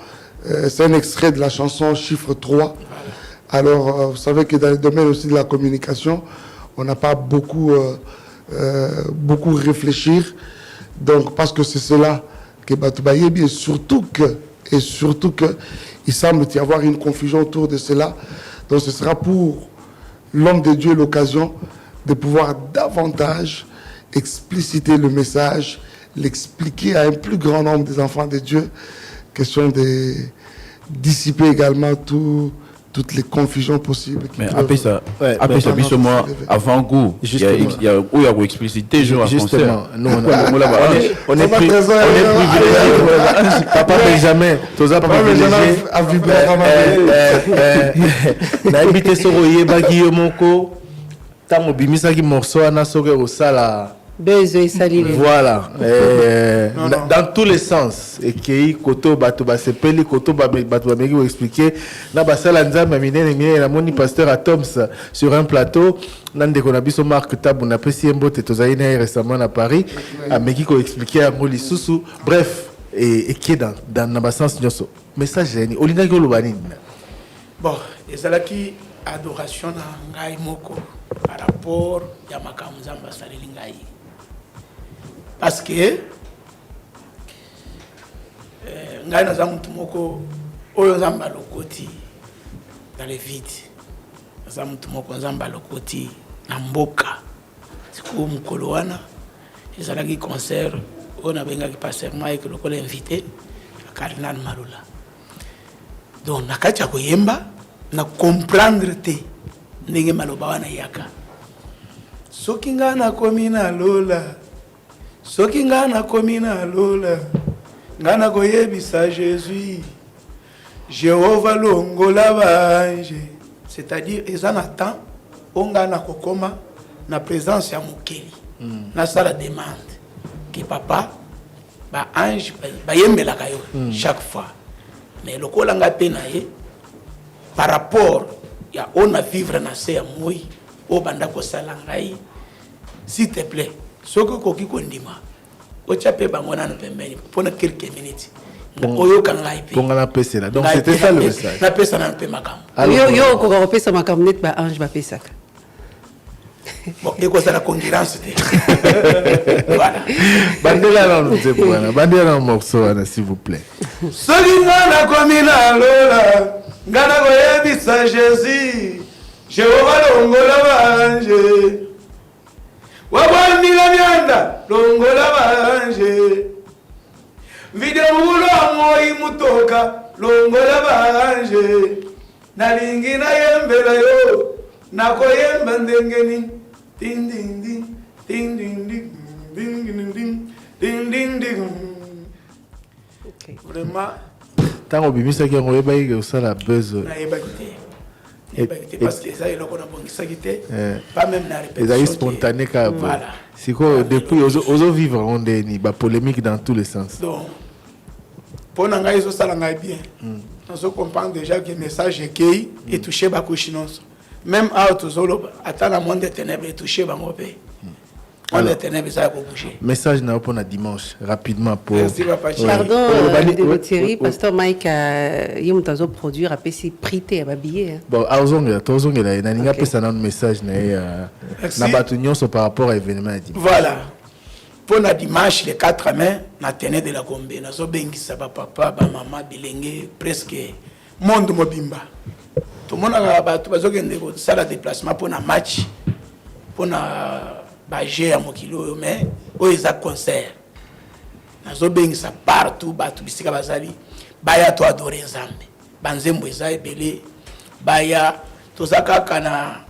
C'est un extrait de la chanson Chiffre 3. Alors, vous savez que dans le domaine aussi de la communication, on n'a pas beaucoup réfléchir. Donc, parce que c'est cela que Batoubayebi, et surtout que, il semble y avoir une confusion autour de cela. Donc, ce sera pour l'homme de Dieu l'occasion de pouvoir davantage expliciter le message, l'expliquer à un plus grand nombre des enfants de Dieu, question de dissiper également toutes les confusions possibles. Mais après ça, moi, avant goût, il y a où il y a explicité, je justement, nous, on est privilégié. Papa Benjamin, tous papa privilégié. Na habité sur Oyeba Guillaume, tant bimisa qui morceau na soke au sala. Voilà, dans tous les sens. Et qui koto bato basepeli koto bato bameki vous expliquer na basala nzambe minene na moni pasteur Atoms sur un plateau nande ko na biso Marc Tabou na pesi mbote tozali na récemment à Paris ameki ko expliquer à Moli Susu. Bref, et qui est dans na sens nyoso message ni olinga ko lobani. Bon, ezalaki adoration na ngai moko par rapport ya makambo nzambe asaleli ngai. Parce que ngai naza mutu moko oyo nzambe alokoti dans les vides. Naza mutu moko nzambe alokoti na mboka. Siku mukolo wana ezalaki concert oyo nabengaki pasteur Mike lokola invité à Cardinal Malula. Donc nakati ya koyemba na comprendre te ndenge maloba wana yaka. Soki nga nakomi na lola, soki nga nakomi na lola, nga nakoyebisa Jésus, Jéhovah longola bange. C'est-à-dire, ils en attendent, on a kokoma, na présence ya mokeli. Na sala demande. Que papa, ba ange, ba yembela kayo, chaque fois. Mais le kolanga penaye, par rapport, ya on a vivre na se ya moi, o banda ko salangai, s'il te plaît, soko koki kondima, o chape bangona no pembeni, pendant quelques minutes. Donc c'était ça le message. Yo ko pesa makam net ba ange ba pesa. Bon, et quoi ça la concurrence. Voilà. Bandela na nous bwana, bandela na morceau s'il vous plaît. Solinga na komina lola, ngana ko yebisa Jésus. Jéhovah longola bange. Wabandila myanda longola bange. Video mulo amoi mutoka longola bange. Nalingi na yembela yo, nako yemba ndengeni. Ding ding ding, ding ding ding, ding ding ding, ding ding ding. Okay. Vraiment. Tant au bimi ça qui on eba que ça la buzz. Na eba kité. Parce que ça il a qu'on a bon ça kité. Pas même na répétition. Les spontané ka. Voilà. C'est quoi depuis ozo vivre on ni ba polémique dans tous les sens. Donc pour nanga iso sala ngai bien. On comprend déjà que le message est qui et touché ba couchinos. Même à Tozolo, à la monde des ténèbres est touché ba ngopé. On des ténèbres ça va bouger. Message na pour dimanche rapidement pour. Merci papa. Pardon de Thierry, pasteur Mike yim tazo produire après si prité à billet. Bon, tozonga na ninga pesa na message na batunyon so par rapport à événement dimanche. Voilà. Pour na dimanche le 4 mai na tenue de la Gombe na so bengisa ba papa ba maman bilenge presque monde mobimba. Tout le monde a besoin de déplacement pour un match, pour un bagé à mon kilo, mais où ils ont concert. Nous avons ça partout, partout, ici, Kabazali, Baya, tu adores Zambi, Banzembo, Eza, Ebele, Baya, tout ça, Kana,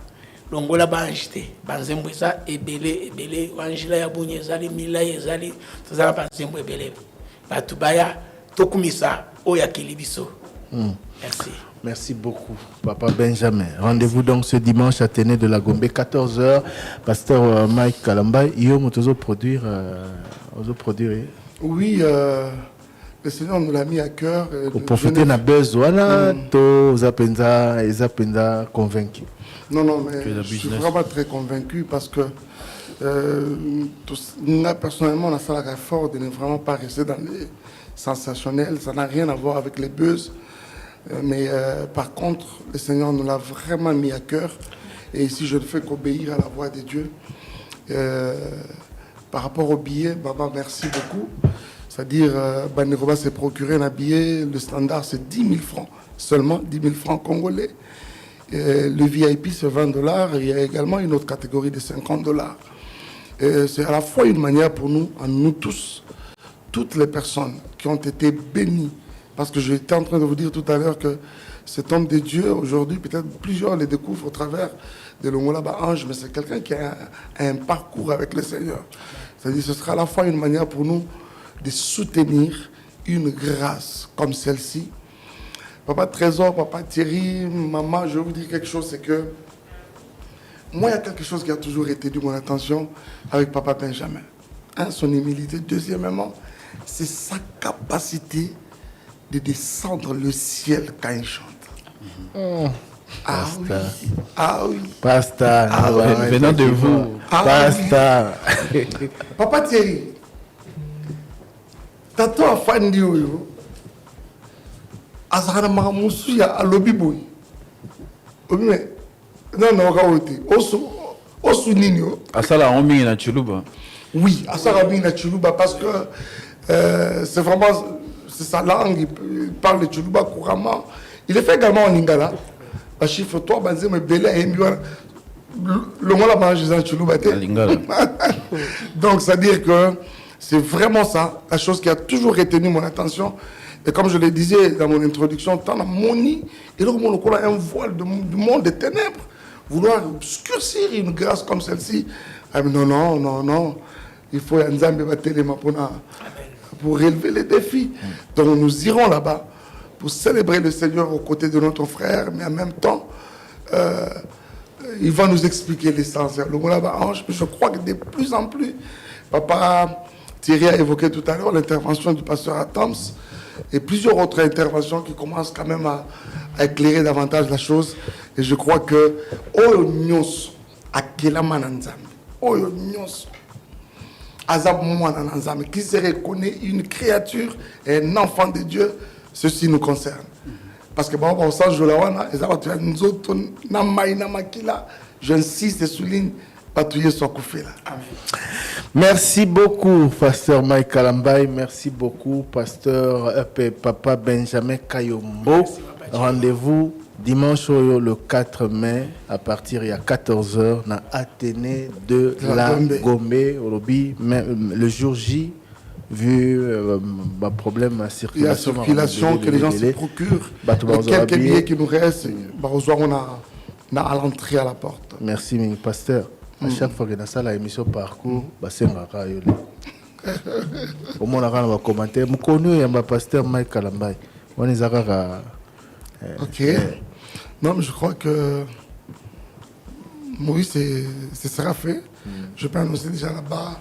Longola, Banjite, Banzembo, Eza, Ebele, Wangila, Yabouni, Ezali, Mila, Ezali, tout ça, Banzembo, Ebele, Batu, Baya, Tokumisa, Oya Kilibiso. Merci. Merci beaucoup, Papa Benjamin. Rendez-vous donc ce dimanche à Téné de la Gombe, 14h. Pasteur Mike Kalamba, il va produire. Oui, le Seigneur nous l'a mis à cœur. Pour profiter de la besoin, tous Zapenda convaincu. Non, mais je suis vraiment très convaincu parce que personnellement, on a fait l'effort de ne vraiment pas rester dans les sensationnels. Ça n'a rien à voir avec les buzz. Mais par contre, le Seigneur nous l'a vraiment mis à cœur. Et ici, je ne fais qu'obéir à la voix de Dieu. Par rapport au billet, Baba, merci beaucoup. C'est-à-dire, Baniroba s'est procuré un billet. Le standard, c'est 10 000 francs. Seulement 10 000 francs congolais. Le VIP, c'est $20. Il y a également une autre catégorie de $50. C'est à la fois une manière pour nous, à nous tous, toutes les personnes qui ont été bénies. Parce que j'étais en train de vous dire tout à l'heure que cet homme de Dieu, aujourd'hui, peut-être plusieurs le découvrent au travers de Longola Ange, mais c'est quelqu'un qui a un parcours avec le Seigneur. C'est-à-dire que ce sera à la fois une manière pour nous de soutenir une grâce comme celle-ci. Papa Trésor, Papa Thierry, maman, je vais vous dire quelque chose, c'est que moi, il y a quelque chose qui a toujours retenu mon attention avec Papa Benjamin. Son humilité. Deuxièmement, c'est sa capacité de descendre le ciel quand il chante. Oui. Pasta. Venant de vous. Pasta. Oui. Papa Thierry, tato afandi oyo azana mamusu ya alobi boy. Obime non kaote. Osu nini o? Asala ombi na Chuluba. Oui, asala ombi na Chuluba parce que c'est vraiment c'est sa langue, il parle de Chuluba couramment. Il est fait également en Lingala. Par chiffre 3, Banzé, Belé, et le mot là, je suis Chuluba. Donc, c'est-à-dire que c'est vraiment ça, la chose qui a toujours retenu mon attention. Et comme je le disais dans mon introduction, tant la moni, et là, on a un voile du monde des ténèbres. Vouloir obscurcir une grâce comme celle-ci. Ah, non. Il faut un Nzambe pour relever les défis. Donc nous irons là-bas pour célébrer le Seigneur aux côtés de notre frère, mais en même temps, il va nous expliquer l'essentiel. Je crois que de plus en plus, Papa Thierry a évoqué tout à l'heure l'intervention du pasteur Adams et plusieurs autres interventions qui commencent quand même à éclairer davantage la chose. Et je crois que qui se reconnaît une créature et un enfant de Dieu, ceci nous concerne. Parce que j'insiste et souligne. Merci beaucoup, pasteur Mike Kalambay. Merci beaucoup, pasteur Papa Benjamin Kayombo. Rendez-vous dimanche le 4 mai à partir de 14h dans Athénée de la Gombe. Le jour J, vu le problème de circulation. Il y a circulation que les gens se procurent. Quelques billets qui nous restent, on a à l'entrée à la porte. Merci, pasteur. À chaque fois que dans ça, l'émission parcours, c'est un au moins, on a un commentaire. Je connais le pasteur Mike Kalambay. On est ok. Non, mais je crois que oui, ce sera fait. Je peux annoncer déjà là-bas,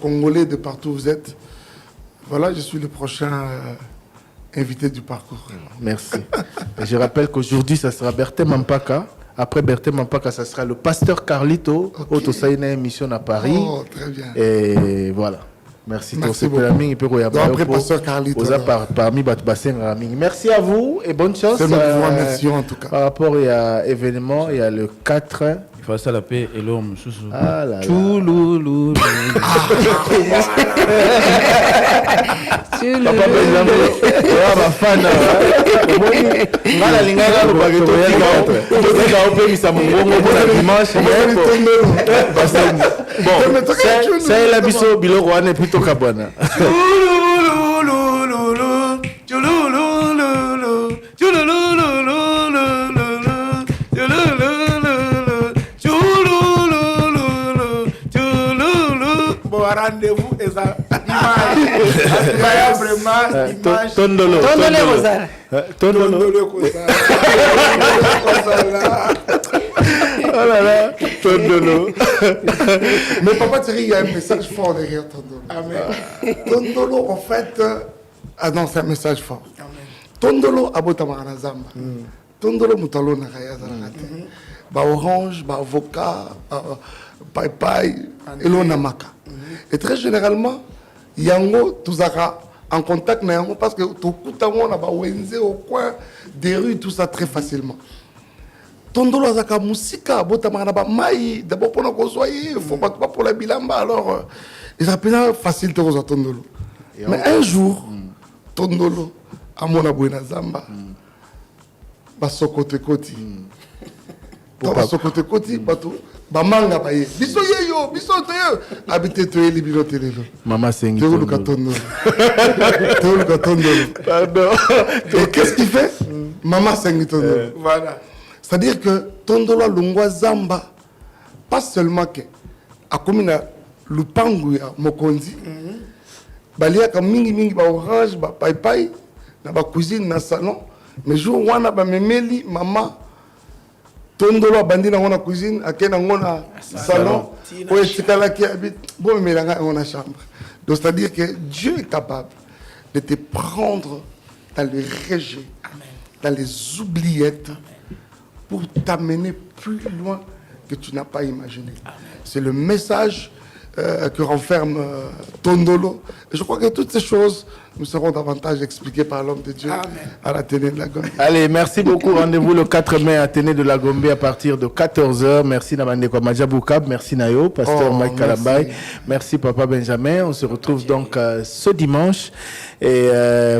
Congolais de partout où vous êtes. Voilà, je suis le prochain invité du parcours. Merci. Et je rappelle qu'aujourd'hui, ça sera Berthe Mampaka. Après Berthe Mampaka, ça sera le pasteur Carlito. Auto ça une émission à Paris. Oh, très bien. Et voilà. Merci beaucoup. Après pasteur Carlito. Parmi merci à vous et bonne chance. C'est notre voix, merci en tout cas. Par rapport à l'événement, il y a le 4. Il faut ça la paix et l'homme. Ah là là. Chouloulou. Papa Benjamin, ma fan. Ngala lingala lo bageto bon, ça est la biso biloko wana plutôt kabwana. Rendez-vous et ça image vraiment image Tondolo oh là là Tondolo. Mais Papa Thierry, il y a un message fort derrière Tondolo. Amen. Tondolo en fait non, c'est un message fort. Amen. Tondolo abotamara zamba. Tondolo mutalo na kaya zanate. Ba orange, ba avocat, paille et l'onamaka. Et très généralement, Yango, Touzara, en contact avec Yango, parce que tout on a au coin des rues, tout ça très facilement. Tondolo Azaka Moussika, Botamaraba Maï, d'abord pour nous soyez, il ne faut pas pour la bilamba, alors, il s'appelle facile de Tondolo. Mais un jour, Tondolo, à mon abouina Zamba, Basokote Koti. Basokote Koti, Bato. Bamanga baye biso yeyo biso toyo habité toye libino telelo Mama Sengi Théo Katondo pardon. Et qu'est-ce qu'il fait Mama Sengi Tondo voilà, c'est-à-dire que Tondolo Lungwa Zamba pas seulement que a komina lupangu ya mokonzi balia ka mingi ba orange ba pai na ba cuisine na salon mais jour wana ba memeli mama Tondolo bandi na ngona cuisine akena ngona salon ou etikala qui habite bon melanga ngona chambre. Donc c'est-à-dire que Dieu est capable de te prendre dans les rejets, dans les oubliettes pour t'amener plus loin que tu n'as pas imaginé. C'est le message que renferme Tondolo. Et je crois que toutes ces choses nous seront davantage expliquées par l'homme de Dieu. Amen. À l'Athénée de la Gombe. Allez, merci beaucoup. Rendez-vous le 4 mai à Athénée de la Gombe à partir de 14h. Merci Namandeko Majaboukab, merci Nayo, pasteur Mike Kalambay. Merci Papa Benjamin. On se retrouve donc ce dimanche. Et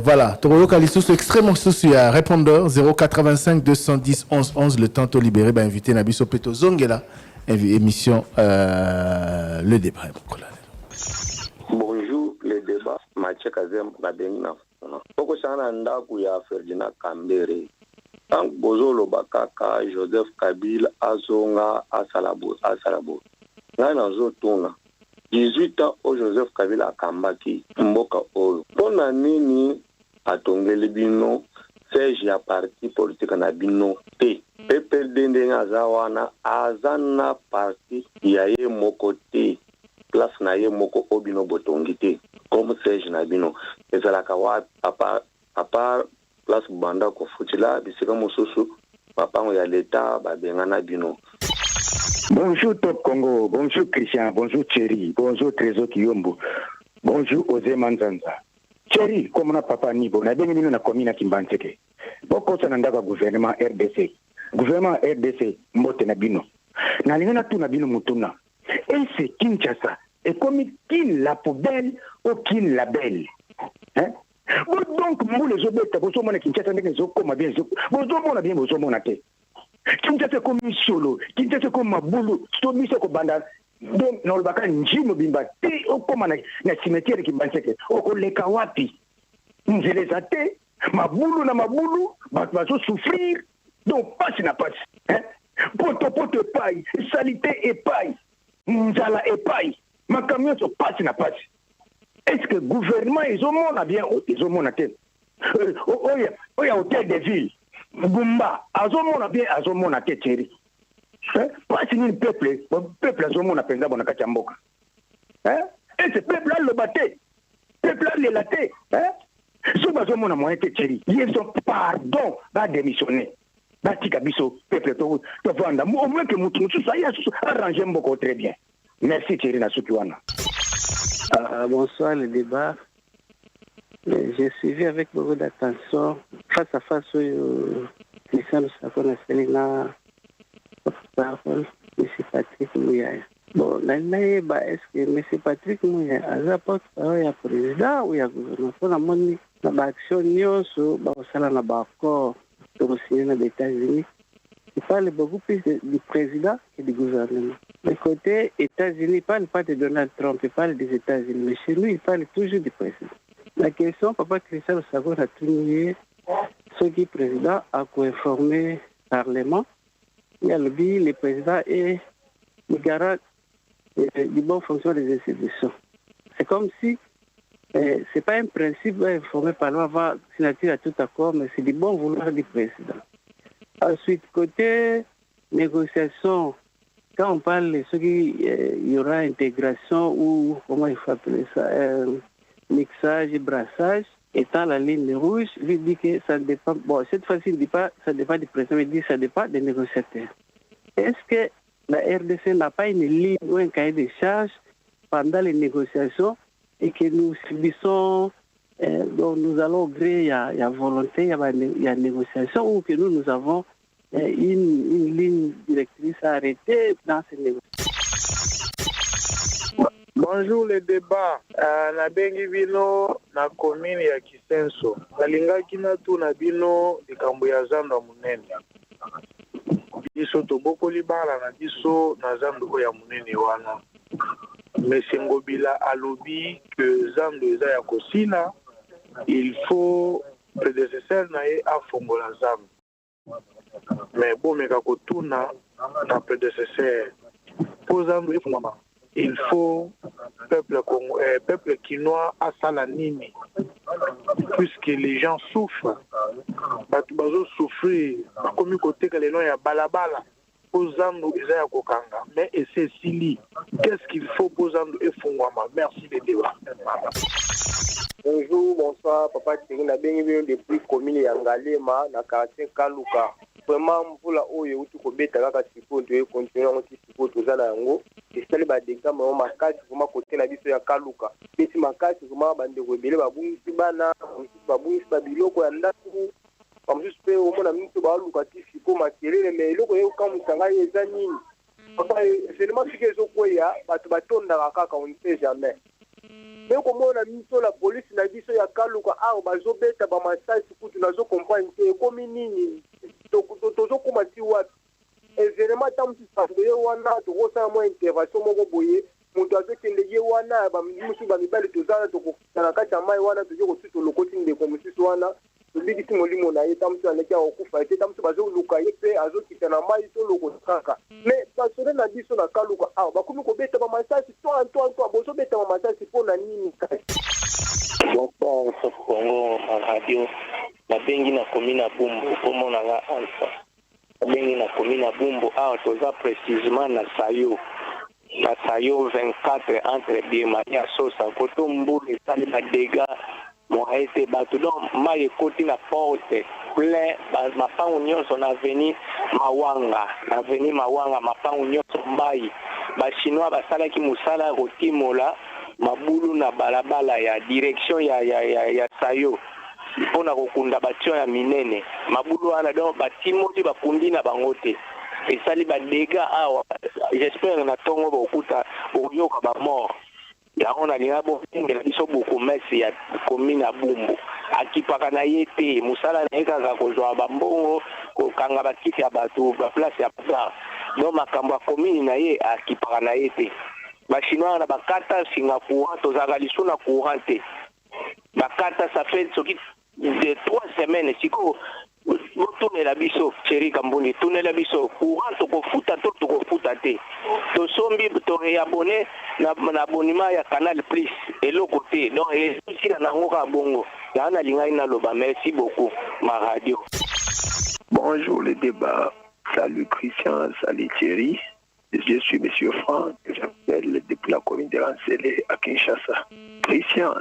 voilà, Toroyo Kalissus, extrêmement souci à répondeur 085 210 11 11. Le temps libéré, invité Nabiso Peto Zongela. Émission Le Débat. Bonjour, le débat. Mathieu Kazem Badengina. Poko sana ndaku ya Ferdinand Kambere. Tank Bozolo Bakaka, Joseph Kabila, Azonga, Asalabo. Ngana Zotuna. 18 ans au Joseph Kabila Kambaki, Mboka Olo. Pona nini atongeli bino siège ya parti politique na bino te. PPRD ndenge aza wana aza na parti ya ye moko te. Place na ye moko obino botongi te. Comme siège na bino ezalaka wa papa place banda ko futila bisika mosusu papa ya l'État babenga na bino. Bonjour Top Congo, bonjour Christian, bonjour Thierry, bonjour Trésor Kiyombo, bonjour Osé Manzanza. Thierry, comme on a papa Nibo, na bengi na komina Kimbanseke. Boko sa nandaka gouvernement RDC. Gouvernement RDC mbote na bino. Na lingana tu na bino mutuna. Et c'est Kinshasa. Et comme kin la poubelle ou kin la belle. Hein? Donc, moi les obètes, vous sommes Kinshasa, vous sommes bien, vous sommes bien. Kinshasa comme solo, Kinshasa comme Mabulu, Stomi ko banda donc na lobaka njimo bimba te okoma na cimetière Kimbanseke okoleka wapi nzeleza te mabulu na mabulu bato souffrir donc passe na passe hein poto paille salité et paille nzala et paille ma camion so passe na passe. Est-ce que le gouvernement ils ont bien ils ont te oya hôtel de ville Bumba, azomona bien azomona te Thierry. Pas si le peuple azomona penza bona kachamboka. Et ce peuple là le batté. Peuple là le laté, Ce bazomona moyen te Thierry. Ils ont pardon va démissionner. Batika biso peuple to vanda. Au moins que mutu ça y a arrangé beaucoup très bien. Merci Thierry na sukiwana. Bonsoir le débat. J'ai suivi avec beaucoup d'attention face à face au Christian Sakona Selina parole M. Patrick Mouya. Bon, est-ce que M. Patrick Mouya a porte-parole à président ou à gouvernement pour la monnaie na action nyonso ba sala na ba accord pour signer les États-Unis? Il parle beaucoup plus du président que du gouvernement. Du côté États-Unis, il parle pas de Donald Trump, il parle des États-Unis, mais chez nous, il parle toujours du président. La question, papa Christian Sagon a tenu ce qui président a co-informé le Parlement. Il y a le président et le garant du bon fonctionnement des institutions. C'est comme si c'est pas un principe d'informer le Parlement avant signature à tout accord, mais c'est du bon vouloir du président. Ensuite, côté négociation, quand on parle de ce qu'il y aura intégration ou comment il faut appeler ça, mixage et brassage, étant la ligne rouge, lui dit que ça dépend. Bon, cette fois-ci, il ne dit pas ça dépend du président, il dit que ça dépend des négociateurs. Est-ce que la RDC n'a pas une ligne ou un cahier de charges pendant les négociations et que nous subissons, donc nous allons au gré, il y a volonté, il y a négociation, ou que nous avons une ligne directrice à arrêter dans ces négociations? Bonjour le débat. Na bengi bino na commune ya Kisenso. Nalingaki na tu na bino likambo ya zando munene. Biso tobokoli bala na biso na zando ya munene wana. Monsieur Ngobila alobi que zando eza ya kosila, il faut prédécesseur na ye afongola zando. Mais bon meka kotuna na prédécesseur po zando efungama. Il faut peuple quinois à Salanini, puisque les gens souffrent. Batubazo souffrir, comme côté que les gens y a balabala, posando Isaiah Kokanga. Mais et c'est Sili. Qu'est-ce qu'il faut posando et Fungwama? Merci les débats. Bonjour, bonsoir, papa Thierry, na bengi depuis commune ya Ngalema na quartier Kaluka. Vraiment mvula oyo uti kobeta kaka siko ndio continuer ngoti siko tozala yango esali ba dégâts ma makasi kuma côté na biso ya Kaluka. Pesi makasi kuma bande kobele babungisi bana, babungisi babiloko ya ndatu. Kamjusi pe omona mtu ba luka ti siko makelele mais eloko yo kamusanga yeza nini. Papa seulement fike zo koya batu batonda kaka on ne sait jamais. Mais comment on a mis sur la police na biso ya Kaluka a bazobeta ba masasi kutu nazo comprendre que comme nini tozo komati wapi événement tam tu parce que wana to rosa mo intervention moko boye mutu azokende ye wana ba musu ba mibali tozala to kokutana kati ya mai wana tozo kotuto lokoti ndeko musu wana tobikisi molimo na ye tam tu aneki akufa ete tam tu bazoluka ye pe azokita na mai to lokotaka mais pasore na biso na Kaluka a bakomi kobeta ba masasi to bozobeta ba masasi pona nini kasi. Bonsoir, Congo en radio. nabengi na commune ya Bumbu kombo na nga Alpha nabengi na commune ya Bumbu awa toza précisément na Sayo 24 entre Biemani ya Sosa koto mbulu esali ba dégâts moyen te bato donc mai ekoti na porte plein mapango nyonso na avenue Mawanga mapango nyonso mbai bachinois basalaki mosala ya kotimola mabulu na balabala ya direction ya Sayo mpona kokunda batio ya minene mabulu wana donc batimoli bakundi na bango te esali badega awa j'espère na ntongo bokuta oyoka bamort yango nalinga bongela biso bokomesi ya commune ya Bumbu akipaka na ye te mosala na ye kaka kozwa bambongo kokanga bakiti ya bato baplace ya bazar donc makambo ya commune na ye akipaka na ye te bachinois na bakata singa courant tozalaka lisu na courant te bakata ça fait soki de 3 semaines siko tournela biso chéri Kamboni tournela biso courant tokofuta te tosombi to réabonné na abonnement ya Canal Plus eloko te donc si na nango ka bongo yana lingai na loba merci beaucoup ma radio. Bonjour le débat, salut Christian, salut Thierry. Je suis Monsieur Franck, j'appelle depuis la commune de Rancélé à Kinshasa. Christian,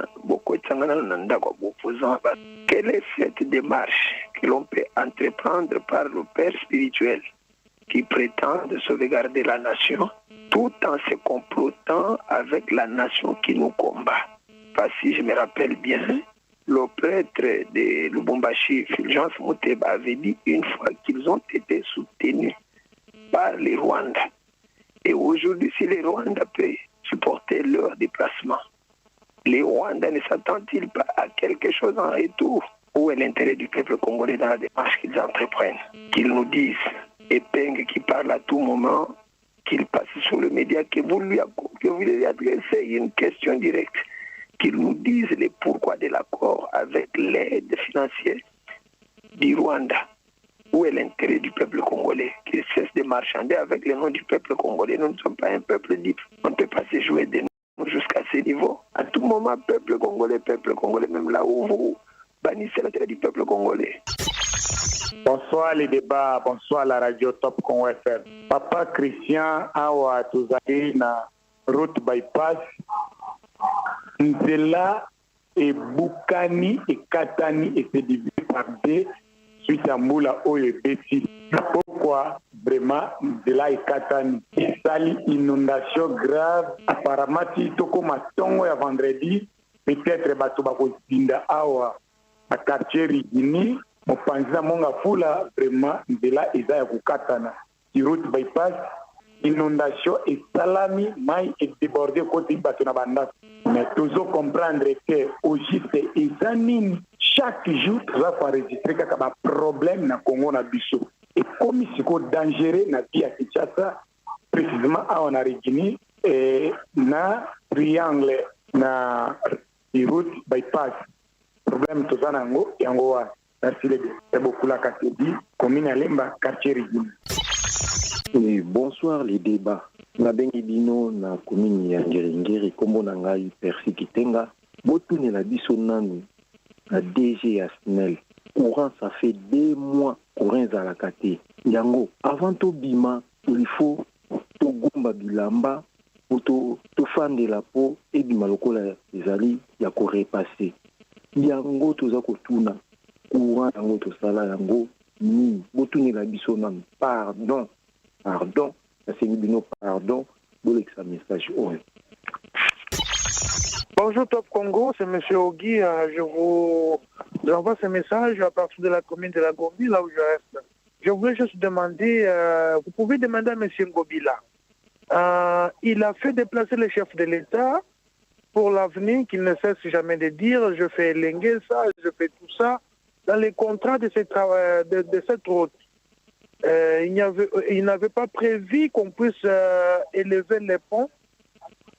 quelle est cette démarche que l'on peut entreprendre par le Père spirituel qui prétend sauvegarder la nation tout en se complotant avec la nation qui nous combat? Parce que si je me rappelle bien, le prêtre de Lubumbashi, Fulgence Muteba, avait dit une fois qu'ils ont été soutenus par les Rwandais. Et aujourd'hui, si les Rwandais peuvent supporter leur déplacement, les Rwandais ne s'attendent-ils pas à quelque chose en retour? Où est l'intérêt du peuple congolais dans la démarche qu'ils entreprennent? Qu'ils nous disent, et Peng qui parle à tout moment, qu'il passe sur le média, que vous lui adressez une question directe, qu'ils nous disent les pourquoi de l'accord avec l'aide financière du Rwanda. Où est l'intérêt du peuple congolais? Qu'il cesse de marchander avec le nom du peuple congolais. Nous ne sommes pas un peuple libre. On ne peut pas se jouer de nous jusqu'à ce niveau. À tout moment, peuple congolais, même là où vous bannissez l'intérêt du peuple congolais. Bonsoir les débats, bonsoir la radio Top Congo FM. Papa Christian awa tozali na route bypass nzela et bukani et katani et se divise par deux suite à Moula Oye Beti. Pourquoi vraiment de là et Katani sali inondation grave apparemment si toko matongo ya vendredi peut-être bato bako dinda awa à quartier Rigini mopanza monga fula vraiment de là eza ya kukatana sur route bypass inondation et salami mai et débordé côté bato na banda mais toujours comprendre que au juste ezanini chaque jour tu vas enregistrer un problème na Congo na biso et comme c'est dangereux na vie à Kinshasa précisément à on a Rigini et na triangle na route bypass problème tout ça nango yango wa merci les beaucoup la Katedi commune à Lemba quartier Rigini. Oui, bonsoir les débats. Na bengi bino na commune ya Ngeri kombo na ngai Percy Kitenga botune la biso nanu la DG ya SNEL. Courant, ça fait 2 mois courant à la kate. Yango, avant to bima, il faut to gomba bilamba, pour to fan de la peau, et bima lokola ezali, ya ko repasser. Yango to zako tuna, courant yango to sala yango, ni, botune la biso nan, pardon, la bino pardon, bolek sa message, ouais. Bonjour Top Congo, c'est M. Ogui. Je vous envoie ce message à partir de la commune de la Gombi, là où je reste. Je voulais juste demander, vous pouvez demander à M. Ngobila. Il a fait déplacer le chef de l'État pour l'avenir, qu'il ne cesse jamais de dire, je fais linguer ça, je fais tout ça, dans les contrats de cette route. Il n'avait pas prévu qu'on puisse élever les ponts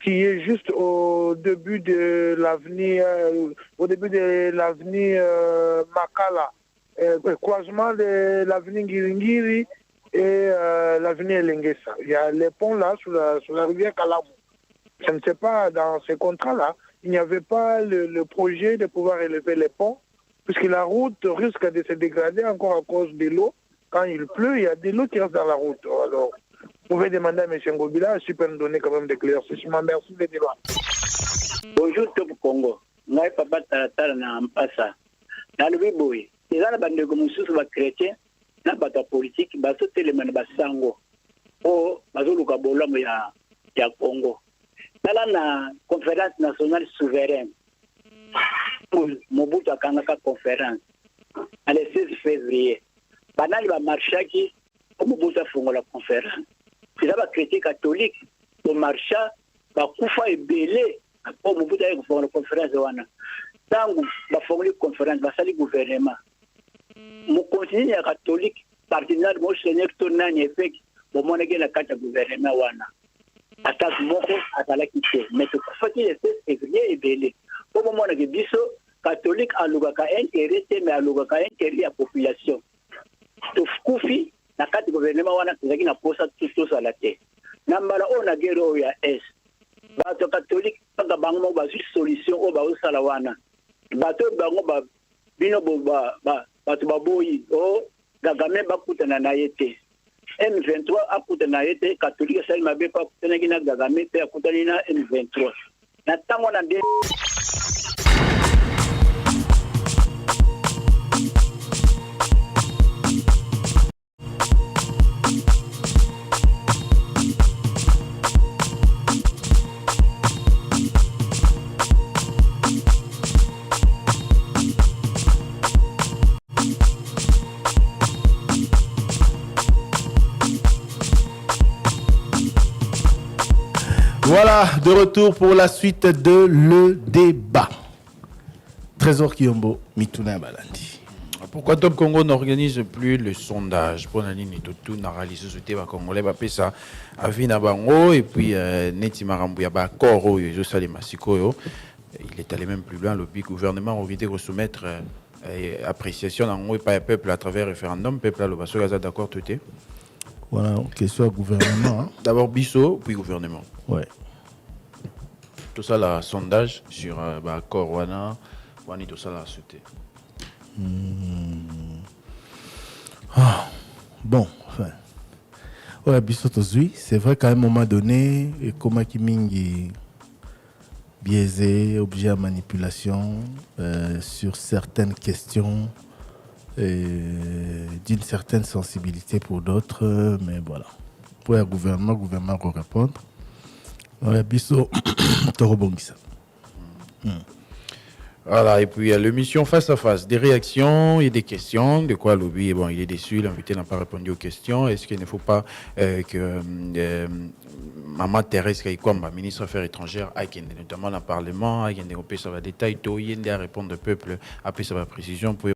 qui est juste au début de l'avenue Makala, croisement de l'avenue Ngiringiri et l'avenue Elengesa. Il y a les ponts là sur la rivière Kalamou. Je ne sais pas, dans ces contrats-là, il n'y avait pas le projet de pouvoir élever les ponts puisque la route risque de se dégrader encore à cause de l'eau. Quand il pleut, il y a de l'eau qui reste dans la route. Alors, vous pouvez demander à M. Ngobila, je peux nous donner quand même des éclaircissements. Merci les débats. Bonjour Top Congo. Ngai papa taratara na mpasa. Na lubi boy. Ezala bandeko mususu ba chrétien na bato politique baso telema na basango. O bazoluka bolamu ya Congo. Nala na conférence nationale souveraine. Mobutu akangaka conférence. Le 16 février. Banali ba marchaki Mobutu afungola conférence. Eza ba chrétien catholique au marcha ba kufa ebele pour Mobutu aye kufungola conférence wana. Tangu ba fongoli conférence basali gouvernement. Mo continue ya catholique partenaire mo seigneur tonani efeki bo moneke na kata gouvernement wana. Attaque moko atalaki te mais to kufaki le 16 février ebele. Pour moment que biso catholique alugaka intérêt mais alugaka intérêt ya population. To kufi na kati gouvernement wana tezaki na posa tout ça la te. Na mbala ona gero ya est. Bato catholique paka bango ba solution o ba usala wana. Bato bango ba bino ba bato baboyi o gagame bakutana na yete. M23 akutana na yete catholique sel mabe pa kutana kina gagame pe akutana na M23. Na tango na de Voilà, de retour pour la suite de le débat. Trésor Kiyombo, Mituna Balandi. Pourquoi Top Congo n'organise plus le sondage pour la ligne tout réaliser ce débat congolais va ça Avina Bango et puis Neti Marambuya Bakoro Josale Masikoyo. Il est allé même plus loin, le gouvernement a envie de soumettre appréciation en pas peuple à travers référendum, peuple à l'Obasso Gaza d'accord tout est. Voilà, question gouvernement. Hein. D'abord Bisso, puis gouvernement. Ouais. Tout ça, le sondage sur Corwana, tout ça, la sauté. Ah, bon, enfin. Ouais, Bisso, c'est vrai qu'à un moment donné, comment Kimingi biaisé, objet à manipulation sur certaines questions. D'une certaine sensibilité pour d'autres, mais voilà. Pour le gouvernement va répondre. Ouais, Bisso, Torobongisa. Voilà, et puis l'émission face à face, des réactions et des questions. De quoi Lobby, bon, il est déçu, l'invité n'a pas répondu aux questions. Est-ce qu'il ne faut pas que Maman Thérèse Kaikwamba, ministre des Affaires étrangères, notamment dans le Parlement, ça va détailler, il y a répondre au peuple, après ça va précision pour